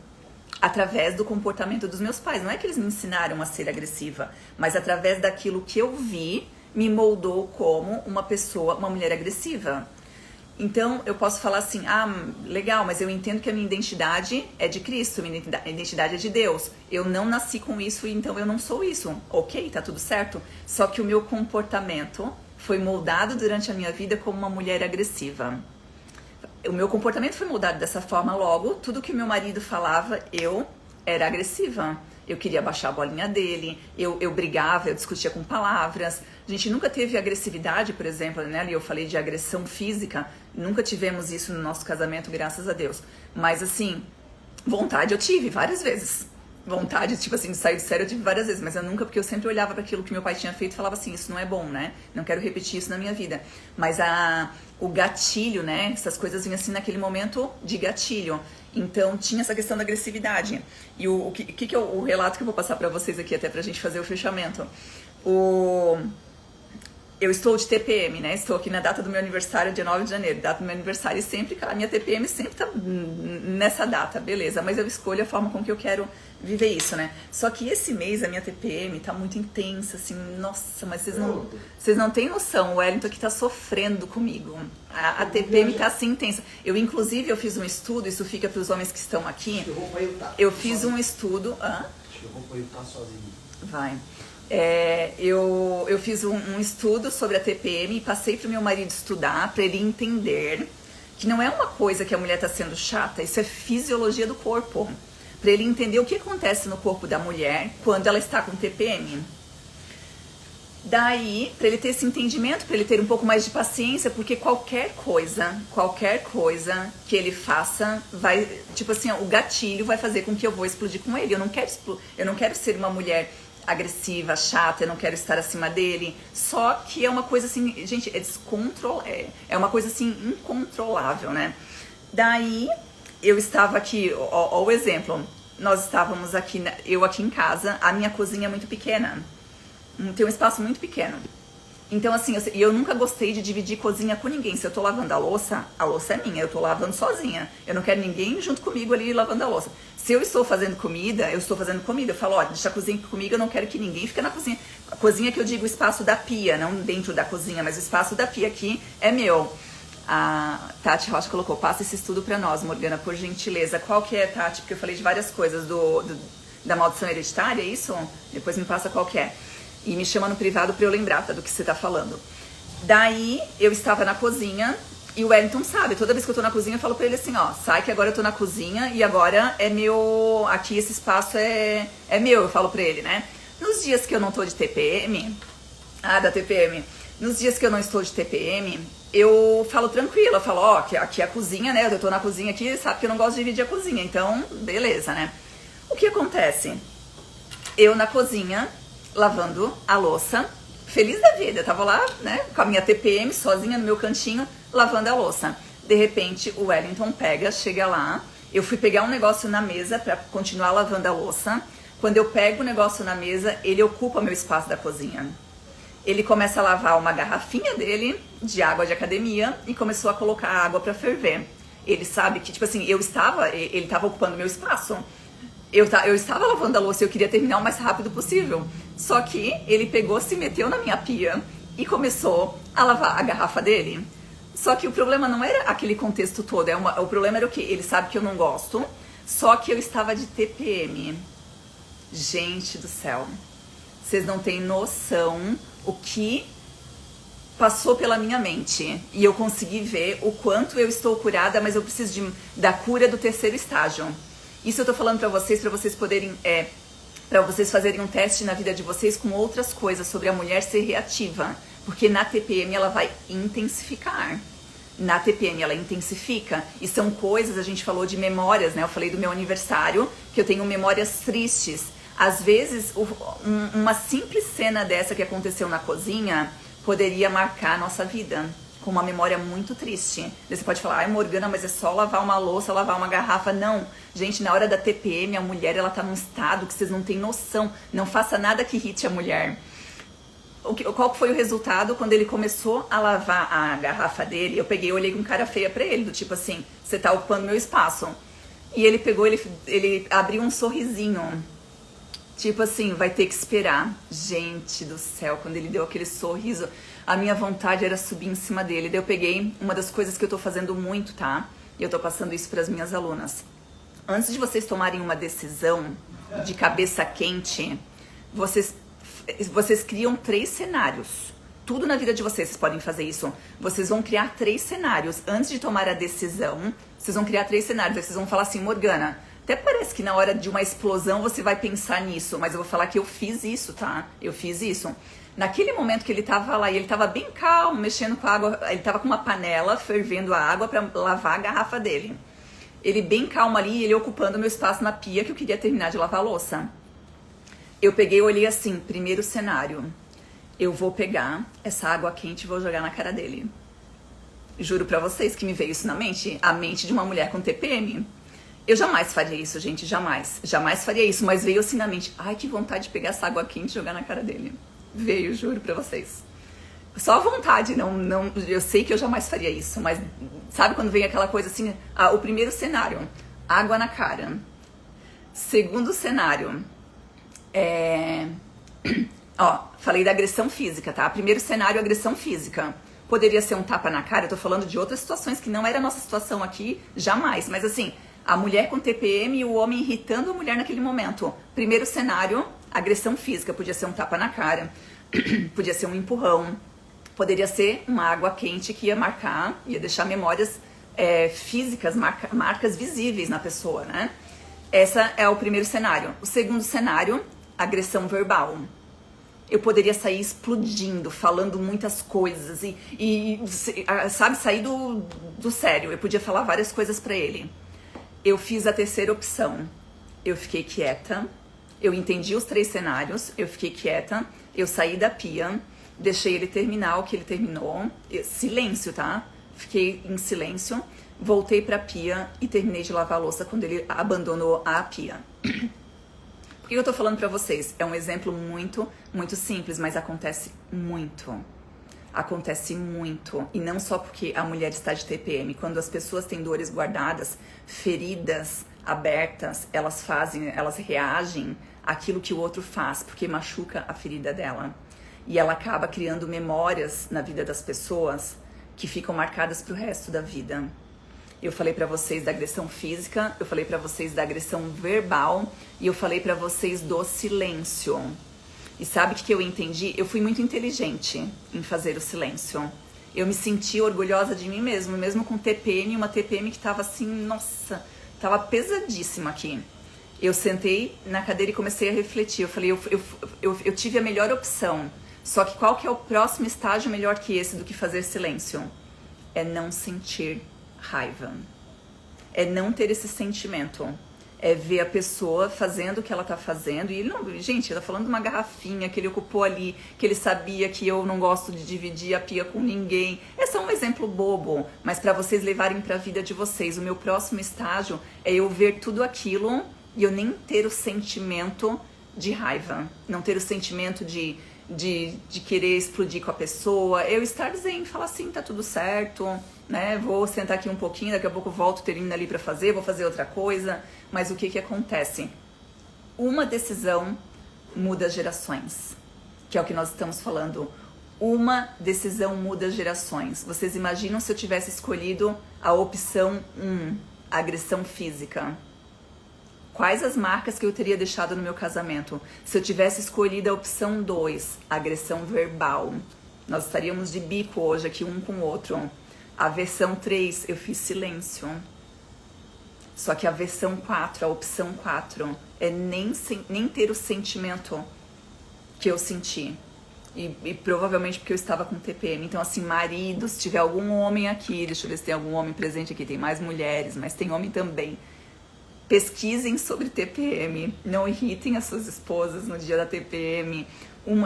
Através do comportamento dos meus pais. Não é que eles me ensinaram a ser agressiva, mas através daquilo que eu vi, me moldou como uma pessoa, uma mulher agressiva. Então, eu posso falar assim, legal, mas eu entendo que a minha identidade é de Cristo, minha identidade é de Deus. Eu não nasci com isso, então eu não sou isso. Ok, tá tudo certo? Só que o meu comportamento foi moldado durante a minha vida como uma mulher agressiva. O meu comportamento foi moldado dessa forma, logo, tudo que meu marido falava, eu era agressiva. Eu queria baixar a bolinha dele, eu brigava, eu discutia com palavras. A gente nunca teve agressividade, por exemplo, né? E eu falei de agressão física, nunca tivemos isso no nosso casamento, graças a Deus. Mas assim, vontade eu tive várias vezes. Vontade, tipo assim, de sair do sério eu tive várias vezes, mas eu nunca, porque eu sempre olhava para aquilo que meu pai tinha feito e falava assim, isso não é bom, né? Não quero repetir isso na minha vida. Mas o gatilho, né? Essas coisas vinham assim naquele momento de gatilho. Então tinha essa questão da agressividade. E o relato que eu vou passar para vocês aqui, até pra gente fazer o fechamento. Eu estou de TPM, né? Estou aqui na data do meu aniversário, dia 9 de janeiro. Data do meu aniversário e sempre, a minha TPM sempre tá nessa data, beleza. Mas eu escolho a forma com que eu quero viver isso, né? Só que esse mês a minha TPM tá muito intensa, assim, nossa, mas vocês não têm noção, o Wellington aqui tá sofrendo comigo. A TPM tá assim intensa. Inclusive, eu fiz um estudo, isso fica pros homens que estão aqui. Eu fiz um estudo... Acho que eu vou estar sozinho. Vai. Eu fiz um estudo sobre a TPM e passei pro meu marido estudar, para ele entender que não é uma coisa que a mulher tá sendo chata, isso é fisiologia do corpo. Para ele entender o que acontece no corpo da mulher quando ela está com TPM. Daí, para ele ter esse entendimento, para ele ter um pouco mais de paciência, porque qualquer coisa que ele faça, vai, tipo assim, o gatilho vai fazer com que eu vou explodir com ele. Eu não quero ser uma mulher agressiva, chata, eu não quero estar acima dele. Só que é uma coisa assim, gente, é uma coisa assim incontrolável, né? Daí eu estava aqui, ó o exemplo, nós estávamos aqui, eu aqui em casa, a minha cozinha é muito pequena, tem um espaço muito pequeno. Então assim, eu nunca gostei de dividir cozinha com ninguém. Se eu tô lavando a louça é minha, eu tô lavando sozinha. Eu não quero ninguém junto comigo ali lavando a louça. Se eu estou fazendo comida, eu falo, ó, deixa a cozinha comigo, eu não quero que ninguém fique na cozinha. A cozinha que eu digo o espaço da pia, não dentro da cozinha, mas o espaço da pia aqui é meu. A Tati Rocha colocou, passa esse estudo pra nós, Morgana, por gentileza. Qual que é, Tati? Porque eu falei de várias coisas da maldição hereditária, é isso? Depois me passa qual que é. E me chama no privado pra eu lembrar, tá, do que você tá falando. Daí, eu estava na cozinha e o Wellington sabe, toda vez que eu tô na cozinha eu falo pra ele assim, ó, sai que agora eu tô na cozinha e agora é meu, aqui esse espaço é meu, eu falo pra ele, né? Nos dias que eu não tô de TPM, da TPM, Nos dias que eu não estou de TPM, eu falo tranquilo, eu falo, ó, aqui é a cozinha, né? Eu tô na cozinha aqui, sabe que eu não gosto de dividir a cozinha, então, beleza, né? O que acontece? Eu na cozinha, lavando a louça, feliz da vida, eu tava lá, né, com a minha TPM, sozinha no meu cantinho, lavando a louça. De repente, o Wellington chega lá, eu fui pegar um negócio na mesa pra continuar lavando a louça. Quando eu pego o negócio na mesa, ele ocupa meu espaço da cozinha. Ele começa a lavar uma garrafinha dele de água de academia e começou a colocar água pra ferver. Ele sabe que, tipo assim, ele tava ocupando meu espaço. Eu estava lavando a louça e eu queria terminar o mais rápido possível. Só que ele pegou, se meteu na minha pia e começou a lavar a garrafa dele. Só que o problema não era aquele contexto todo. O problema era o quê? Ele sabe que eu não gosto, só que eu estava de TPM. Gente do céu. Vocês não têm noção o que passou pela minha mente. E eu consegui ver o quanto eu estou curada, mas eu preciso da cura do 3º estágio. Isso eu tô falando pra vocês poderem, pra vocês fazerem um teste na vida de vocês com outras coisas sobre a mulher ser reativa. Porque na TPM ela vai intensificar. Na TPM ela intensifica. E são coisas, a gente falou de memórias, né? Eu falei do meu aniversário, que eu tenho memórias tristes. Às vezes, uma simples cena dessa que aconteceu na cozinha poderia marcar a nossa vida com uma memória muito triste. Você pode falar, ai Morgana, mas é só lavar uma louça, lavar uma garrafa. Não, gente, na hora da TPM, a mulher, ela tá num estado que vocês não têm noção. Não faça nada que irrite a mulher. Qual foi o resultado quando ele começou a lavar a garrafa dele? Eu olhei com cara feia pra ele, do tipo assim, você tá ocupando meu espaço. E ele pegou, ele abriu um sorrisinho. Tipo assim, vai ter que esperar. Gente do céu, quando ele deu aquele sorriso, a minha vontade era subir em cima dele. Daí eu peguei uma das coisas que eu tô fazendo muito, tá? E eu tô passando isso pras minhas alunas. Antes de vocês tomarem uma decisão de cabeça quente, vocês criam 3 cenários. Tudo na vida de vocês podem fazer isso. Vocês vão criar 3 cenários. Antes de tomar a decisão, vocês vão criar 3 cenários. Aí vocês vão falar assim, Morgana, até parece que na hora de uma explosão você vai pensar nisso, mas eu vou falar que eu fiz isso, tá? Eu fiz isso. Naquele momento que ele tava lá e ele tava bem calmo, mexendo com a água, ele tava com uma panela fervendo a água para lavar a garrafa dele. Ele bem calmo ali, ele ocupando meu espaço na pia que eu queria terminar de lavar a louça. Eu peguei e olhei assim, primeiro cenário. Eu vou pegar essa água quente e vou jogar na cara dele. Juro pra vocês que me veio isso na mente, a mente de uma mulher com TPM. Eu jamais faria isso, gente, jamais. Jamais faria isso, mas veio assim na mente. Ai, que vontade de pegar essa água quente e jogar na cara dele. Veio, juro pra vocês. Só a vontade, não, eu sei que eu jamais faria isso, mas sabe quando vem aquela coisa assim? O primeiro cenário, água na cara. Segundo cenário, falei da agressão física, tá? Primeiro cenário, agressão física. Poderia ser um tapa na cara, eu tô falando de outras situações que não era a nossa situação aqui, jamais. Mas assim, a mulher com TPM e o homem irritando a mulher naquele momento. Primeiro cenário, agressão física. Podia ser um tapa na cara, podia ser um empurrão, poderia ser uma água quente que ia marcar, ia deixar memórias físicas, marcas visíveis na pessoa, né? Essa é o primeiro cenário. O segundo cenário, agressão verbal. Eu poderia sair explodindo, falando muitas coisas e sabe, sair do sério. Eu podia falar várias coisas pra ele. Eu fiz a terceira opção. Eu fiquei quieta. Eu entendi os 3 cenários. Eu fiquei quieta. Eu saí da pia. Deixei ele terminar o que ele terminou. Silêncio, tá? Fiquei em silêncio. Voltei pra pia e terminei de lavar a louça quando ele abandonou a pia. Por que eu tô falando pra vocês? É um exemplo muito, muito simples, mas acontece muito. Acontece muito. E não só porque a mulher está de TPM. Quando as pessoas têm dores guardadas, feridas abertas, elas reagem àquilo que o outro faz, porque machuca a ferida dela. E ela acaba criando memórias na vida das pessoas que ficam marcadas pro resto da vida. Eu falei pra vocês da agressão física, eu falei pra vocês da agressão verbal e eu falei pra vocês do silêncio. E sabe o que eu entendi? Eu fui muito inteligente em fazer o silêncio. Eu me senti orgulhosa de mim mesmo com TPM, uma TPM que tava assim, nossa, tava pesadíssima aqui. Eu sentei na cadeira e comecei a refletir. Eu falei, eu tive a melhor opção. Só que qual que é o próximo estágio melhor que esse do que fazer silêncio? É não sentir raiva. É não ter esse sentimento. É ver a pessoa fazendo o que ela tá fazendo. E ele não, gente, ele tá falando de uma garrafinha que ele ocupou ali, que ele sabia que eu não gosto de dividir a pia com ninguém. É só um exemplo bobo, mas para vocês levarem para a vida de vocês. O meu próximo estágio é eu ver tudo aquilo e eu nem ter o sentimento de raiva, não ter o sentimento de querer explodir com a pessoa, eu estar zen, falar assim, tá tudo certo, né? Vou sentar aqui um pouquinho, daqui a pouco volto, termino ali pra fazer, vou fazer outra coisa. Mas o que acontece? Uma decisão muda gerações, que é o que nós estamos falando. Uma decisão muda gerações. Vocês imaginam se eu tivesse escolhido a opção 1, agressão física? Quais as marcas que eu teria deixado no meu casamento? Se eu tivesse escolhido a opção 2, agressão verbal, nós estaríamos de bico hoje aqui um com o outro. A versão 3, eu fiz silêncio. Só que a versão 4, a opção 4, é nem ter o sentimento que eu senti. E provavelmente porque eu estava com TPM. Então, assim, marido, se tiver algum homem aqui, deixa eu ver se tem algum homem presente aqui, tem mais mulheres, mas tem homem também. Pesquisem sobre TPM, não irritem as suas esposas no dia da TPM.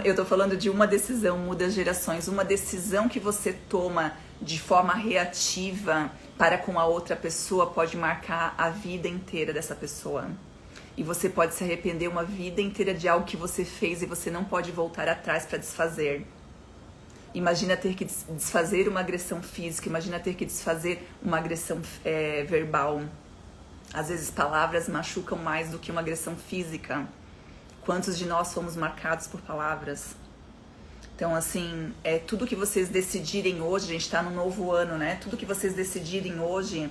Eu tô falando de uma decisão, muda gerações. Uma decisão que você toma de forma reativa para com a outra pessoa pode marcar a vida inteira dessa pessoa. E você pode se arrepender uma vida inteira de algo que você fez e você não pode voltar atrás para desfazer. Imagina ter que desfazer uma agressão física, imagina ter que desfazer uma agressão verbal. Às vezes palavras machucam mais do que uma agressão física. Quantos de nós fomos marcados por palavras? Então, assim, tudo que vocês decidirem hoje, a gente está no novo ano, né? Tudo que vocês decidirem hoje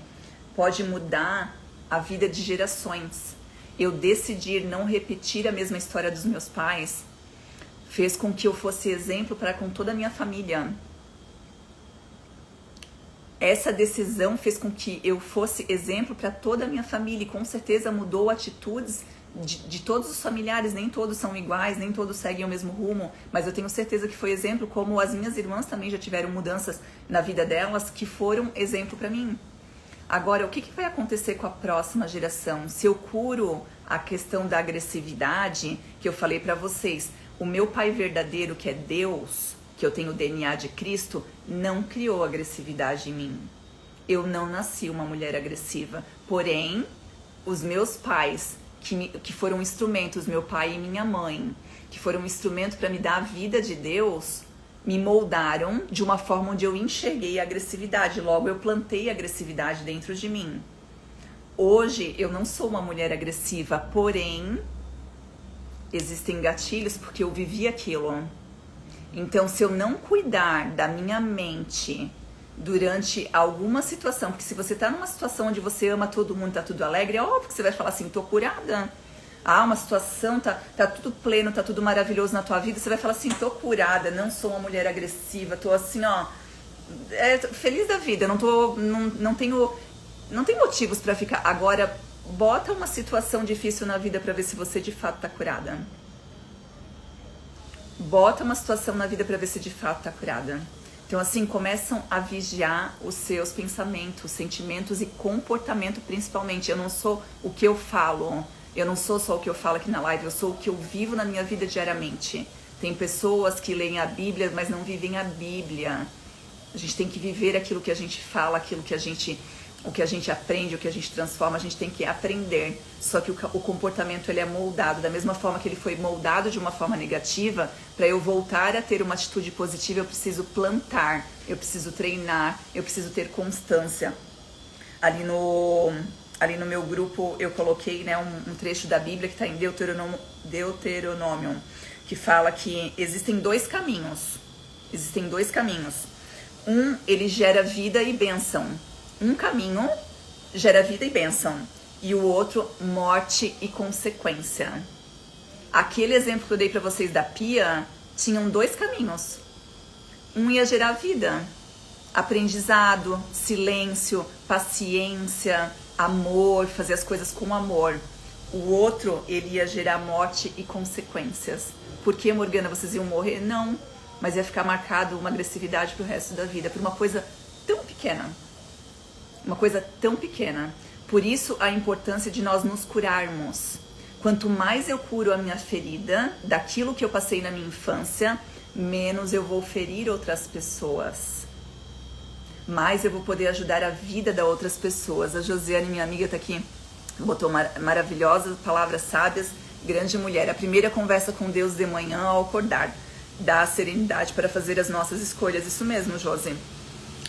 pode mudar a vida de gerações. Eu decidir não repetir a mesma história dos meus pais fez com que eu fosse exemplo para com toda a minha família. Essa decisão fez com que eu fosse exemplo para toda a minha família e com certeza mudou atitudes de todos os familiares. Nem todos são iguais, nem todos seguem o mesmo rumo, mas eu tenho certeza que foi exemplo, como as minhas irmãs também já tiveram mudanças na vida delas que foram exemplo para mim. Agora, o que vai acontecer com a próxima geração? Se eu curo a questão da agressividade, que eu falei para vocês, o meu pai verdadeiro, que é Deus, que eu tenho o DNA de Cristo, não criou agressividade em mim. Eu não nasci uma mulher agressiva. Porém, os meus pais, que foram instrumentos, meu pai e minha mãe, que foram um instrumento para me dar a vida de Deus, me moldaram de uma forma onde eu enxerguei a agressividade. Logo, eu plantei a agressividade dentro de mim. Hoje, eu não sou uma mulher agressiva, porém, existem gatilhos porque eu vivi aquilo. Então, se eu não cuidar da minha mente durante alguma situação, porque se você tá numa situação onde você ama todo mundo, tá tudo alegre, é óbvio que você vai falar assim, tô curada. Ah, uma situação, tá tudo pleno, tá tudo maravilhoso na tua vida, você vai falar assim, tô curada, não sou uma mulher agressiva, tô assim, ó, feliz da vida, não tenho motivos pra ficar. Agora, bota uma situação difícil na vida pra ver se você de fato tá curada. Bota uma situação na vida pra ver se de fato tá curada. Então, assim, começam a vigiar os seus pensamentos, sentimentos e comportamento, principalmente. Eu não sou o que eu falo, eu não sou só o que eu falo aqui na live, eu sou o que eu vivo na minha vida diariamente. Tem pessoas que leem a Bíblia, mas não vivem a Bíblia. A gente tem que viver aquilo que a gente fala, aquilo que a gente... O que a gente aprende, o que a gente transforma, a gente tem que aprender. Só que o comportamento ele é moldado. Da mesma forma que ele foi moldado de uma forma negativa, para eu voltar a ter uma atitude positiva, eu preciso plantar, eu preciso treinar, eu preciso ter constância. Ali no meu grupo eu coloquei, né, um trecho da Bíblia que está em Deuteronômio, que fala que existem dois caminhos. Existem dois caminhos. Um, ele gera vida e bênção. Um caminho gera vida e bênção, e o outro, morte e consequência. Aquele exemplo que eu dei para vocês da pia, tinham dois caminhos. Um ia gerar vida, aprendizado, silêncio, paciência, amor, fazer as coisas com amor. O outro, ele ia gerar morte e consequências. Por que, Morgana, vocês iam morrer? Não. mas ia ficar marcado uma agressividade pro resto da vida, por uma coisa tão pequena. Uma coisa tão pequena. Por isso a importância de nós nos curarmos. Quanto mais eu curo a minha ferida, daquilo que eu passei na minha infância, menos eu vou ferir outras pessoas. Mais eu vou poder ajudar a vida das outras pessoas. A Josiane, minha amiga, tá aqui, botou maravilhosas palavras sábias. Grande mulher. A primeira conversa com Deus de manhã ao acordar. Dá serenidade para fazer as nossas escolhas. Isso mesmo, Josi.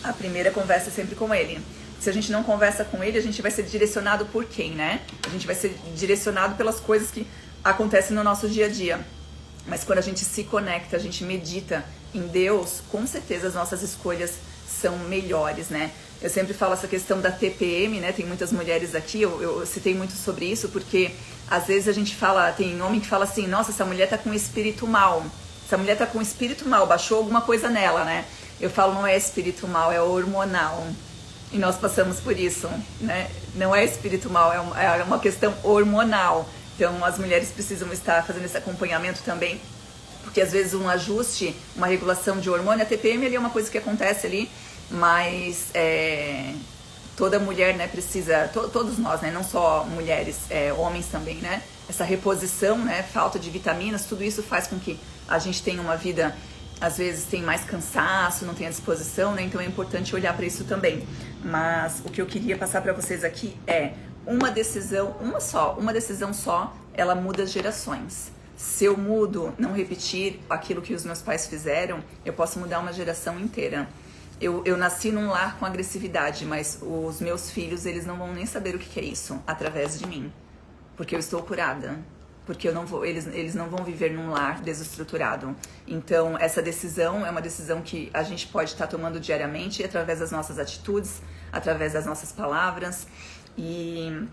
A primeira conversa é sempre com Ele. Se a gente não conversa com Ele, a gente vai ser direcionado por quem, né? A gente vai ser direcionado pelas coisas que acontecem no nosso dia a dia. Mas quando a gente se conecta, a gente medita em Deus, com certeza as nossas escolhas são melhores, né? Eu sempre falo essa questão da TPM, né? Tem muitas mulheres aqui, eu citei muito sobre isso, porque às vezes a gente fala, tem homem que fala assim, nossa, essa mulher tá com espírito mal. Essa mulher tá com espírito mal, baixou alguma coisa nela, né? Eu falo, não é espírito mal, é hormonal. E nós passamos por isso, né? Não é espírito mal, é uma questão hormonal. Então as mulheres precisam estar fazendo esse acompanhamento também, porque às vezes um ajuste, uma regulação de hormônio, a TPM ali é uma coisa que acontece ali, mas toda mulher, né, precisa, todos nós, né, não só mulheres, homens também, né, essa reposição, né, falta de vitaminas, tudo isso faz com que a gente tenha uma vida, às vezes tem mais cansaço, não tem a disposição, né, então é importante olhar para isso também. Mas o que eu queria passar para vocês aqui é uma decisão, uma decisão só, ela muda gerações. Se eu mudo, não repetir aquilo que os meus pais fizeram, eu posso mudar uma geração inteira. Eu nasci num lar com agressividade, mas os meus filhos, eles não vão nem saber o que é isso através de mim. Porque eu estou curada. Porque eu não vou, eles não vão viver num lar desestruturado. Então, essa decisão é uma decisão que a gente pode estar tomando diariamente através das nossas atitudes, através das nossas palavras e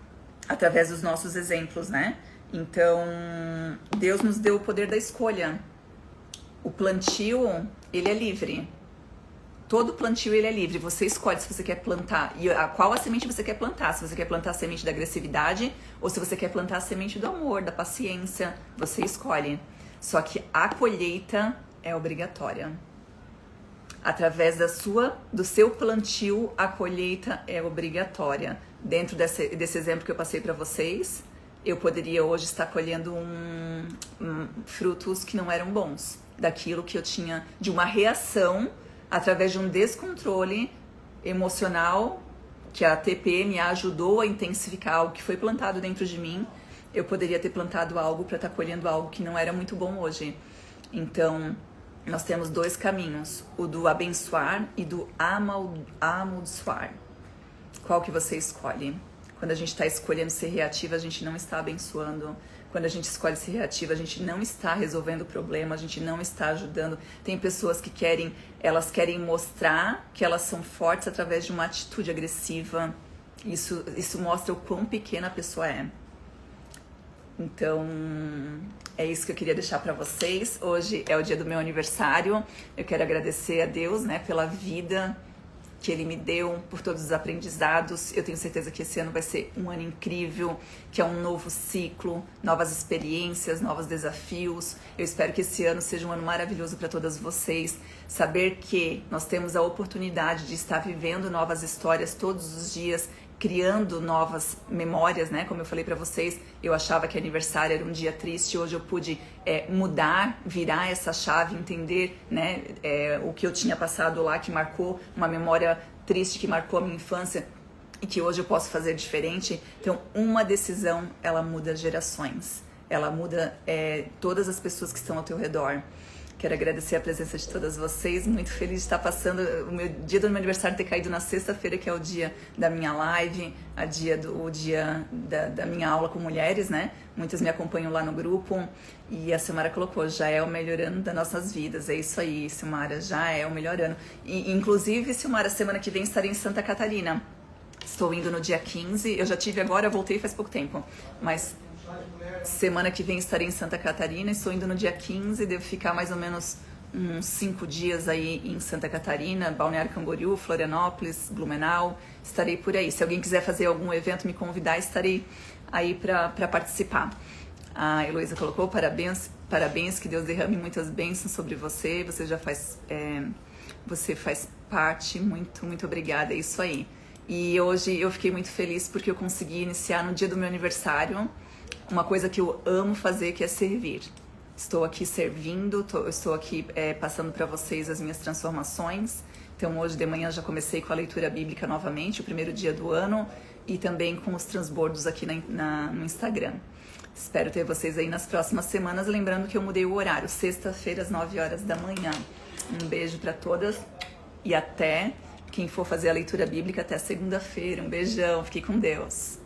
através dos nossos exemplos, né? Então, Deus nos deu o poder da escolha. O plantio, ele é livre. Todo plantio, ele é livre. Você escolhe se você quer plantar. E qual a semente você quer plantar. Se você quer plantar a semente da agressividade ou se você quer plantar a semente do amor, da paciência. Você escolhe. Só que a colheita é obrigatória. Através do seu plantio, a colheita é obrigatória. Dentro desse exemplo que eu passei para vocês, eu poderia hoje estar colhendo frutos que não eram bons. Daquilo que eu tinha, de uma reação, através de um descontrole emocional, que a TPM ajudou a intensificar algo que foi plantado dentro de mim, eu poderia ter plantado algo para estar colhendo algo que não era muito bom hoje. Então, nós temos dois caminhos, o do abençoar e do amaldiçoar. Qual que você escolhe? Quando a gente está escolhendo ser reativa, a gente não está abençoando. Quando a gente escolhe ser reativa, a gente não está resolvendo o problema, a gente não está ajudando. Tem pessoas que querem mostrar que elas são fortes através de uma atitude agressiva. Isso mostra o quão pequena a pessoa é. Então, é isso que eu queria deixar para vocês. Hoje é o dia do meu aniversário. Eu quero agradecer a Deus, né, pela vida que Ele me deu, por todos os aprendizados. Eu tenho certeza que esse ano vai ser um ano incrível, que é um novo ciclo, novas experiências, novos desafios. Eu espero que esse ano seja um ano maravilhoso para todas vocês. Saber que nós temos a oportunidade de estar vivendo novas histórias todos os dias, criando novas memórias, né? Como eu falei para vocês, eu achava que aniversário era um dia triste, hoje eu pude mudar, virar essa chave, entender, né? O que eu tinha passado lá, que marcou uma memória triste, que marcou a minha infância e que hoje eu posso fazer diferente. Então, uma decisão, ela muda gerações, ela muda todas as pessoas que estão ao teu redor. Quero agradecer a presença de todas vocês, muito feliz de estar passando o dia do meu aniversário ter caído na sexta-feira, que é o dia da minha live, o dia da minha aula com mulheres, né? Muitas me acompanham lá no grupo e a Silmara colocou, já é o melhor ano das nossas vidas. É isso aí, Silmara, já é o melhor ano. E, inclusive, Silmara, semana que vem estarei em Santa Catarina. Estou indo no dia 15, eu já tive agora, voltei faz pouco tempo, mas semana que vem estarei em Santa Catarina, estou indo no dia 15, devo ficar mais ou menos uns 5 dias aí em Santa Catarina, Balneário Camboriú, Florianópolis, Blumenau, estarei por aí. Se alguém quiser fazer algum evento, me convidar, estarei aí para participar. A Heloísa colocou parabéns, que Deus derrame muitas bênçãos sobre você. Você já faz, você faz parte. Muito, muito obrigada. É isso aí. E hoje eu fiquei muito feliz porque eu consegui iniciar no dia do meu aniversário uma coisa que eu amo fazer, que é servir. Estou aqui servindo, estou aqui passando para vocês as minhas transformações. Então hoje de manhã já comecei com a leitura bíblica novamente, o primeiro dia do ano, e também com os transbordos aqui no Instagram. Espero ter vocês aí nas próximas semanas, lembrando que eu mudei o horário, sexta-feira às 9 horas da manhã. Um beijo para todas e até quem for fazer a leitura bíblica até segunda-feira. Um beijão, fique com Deus.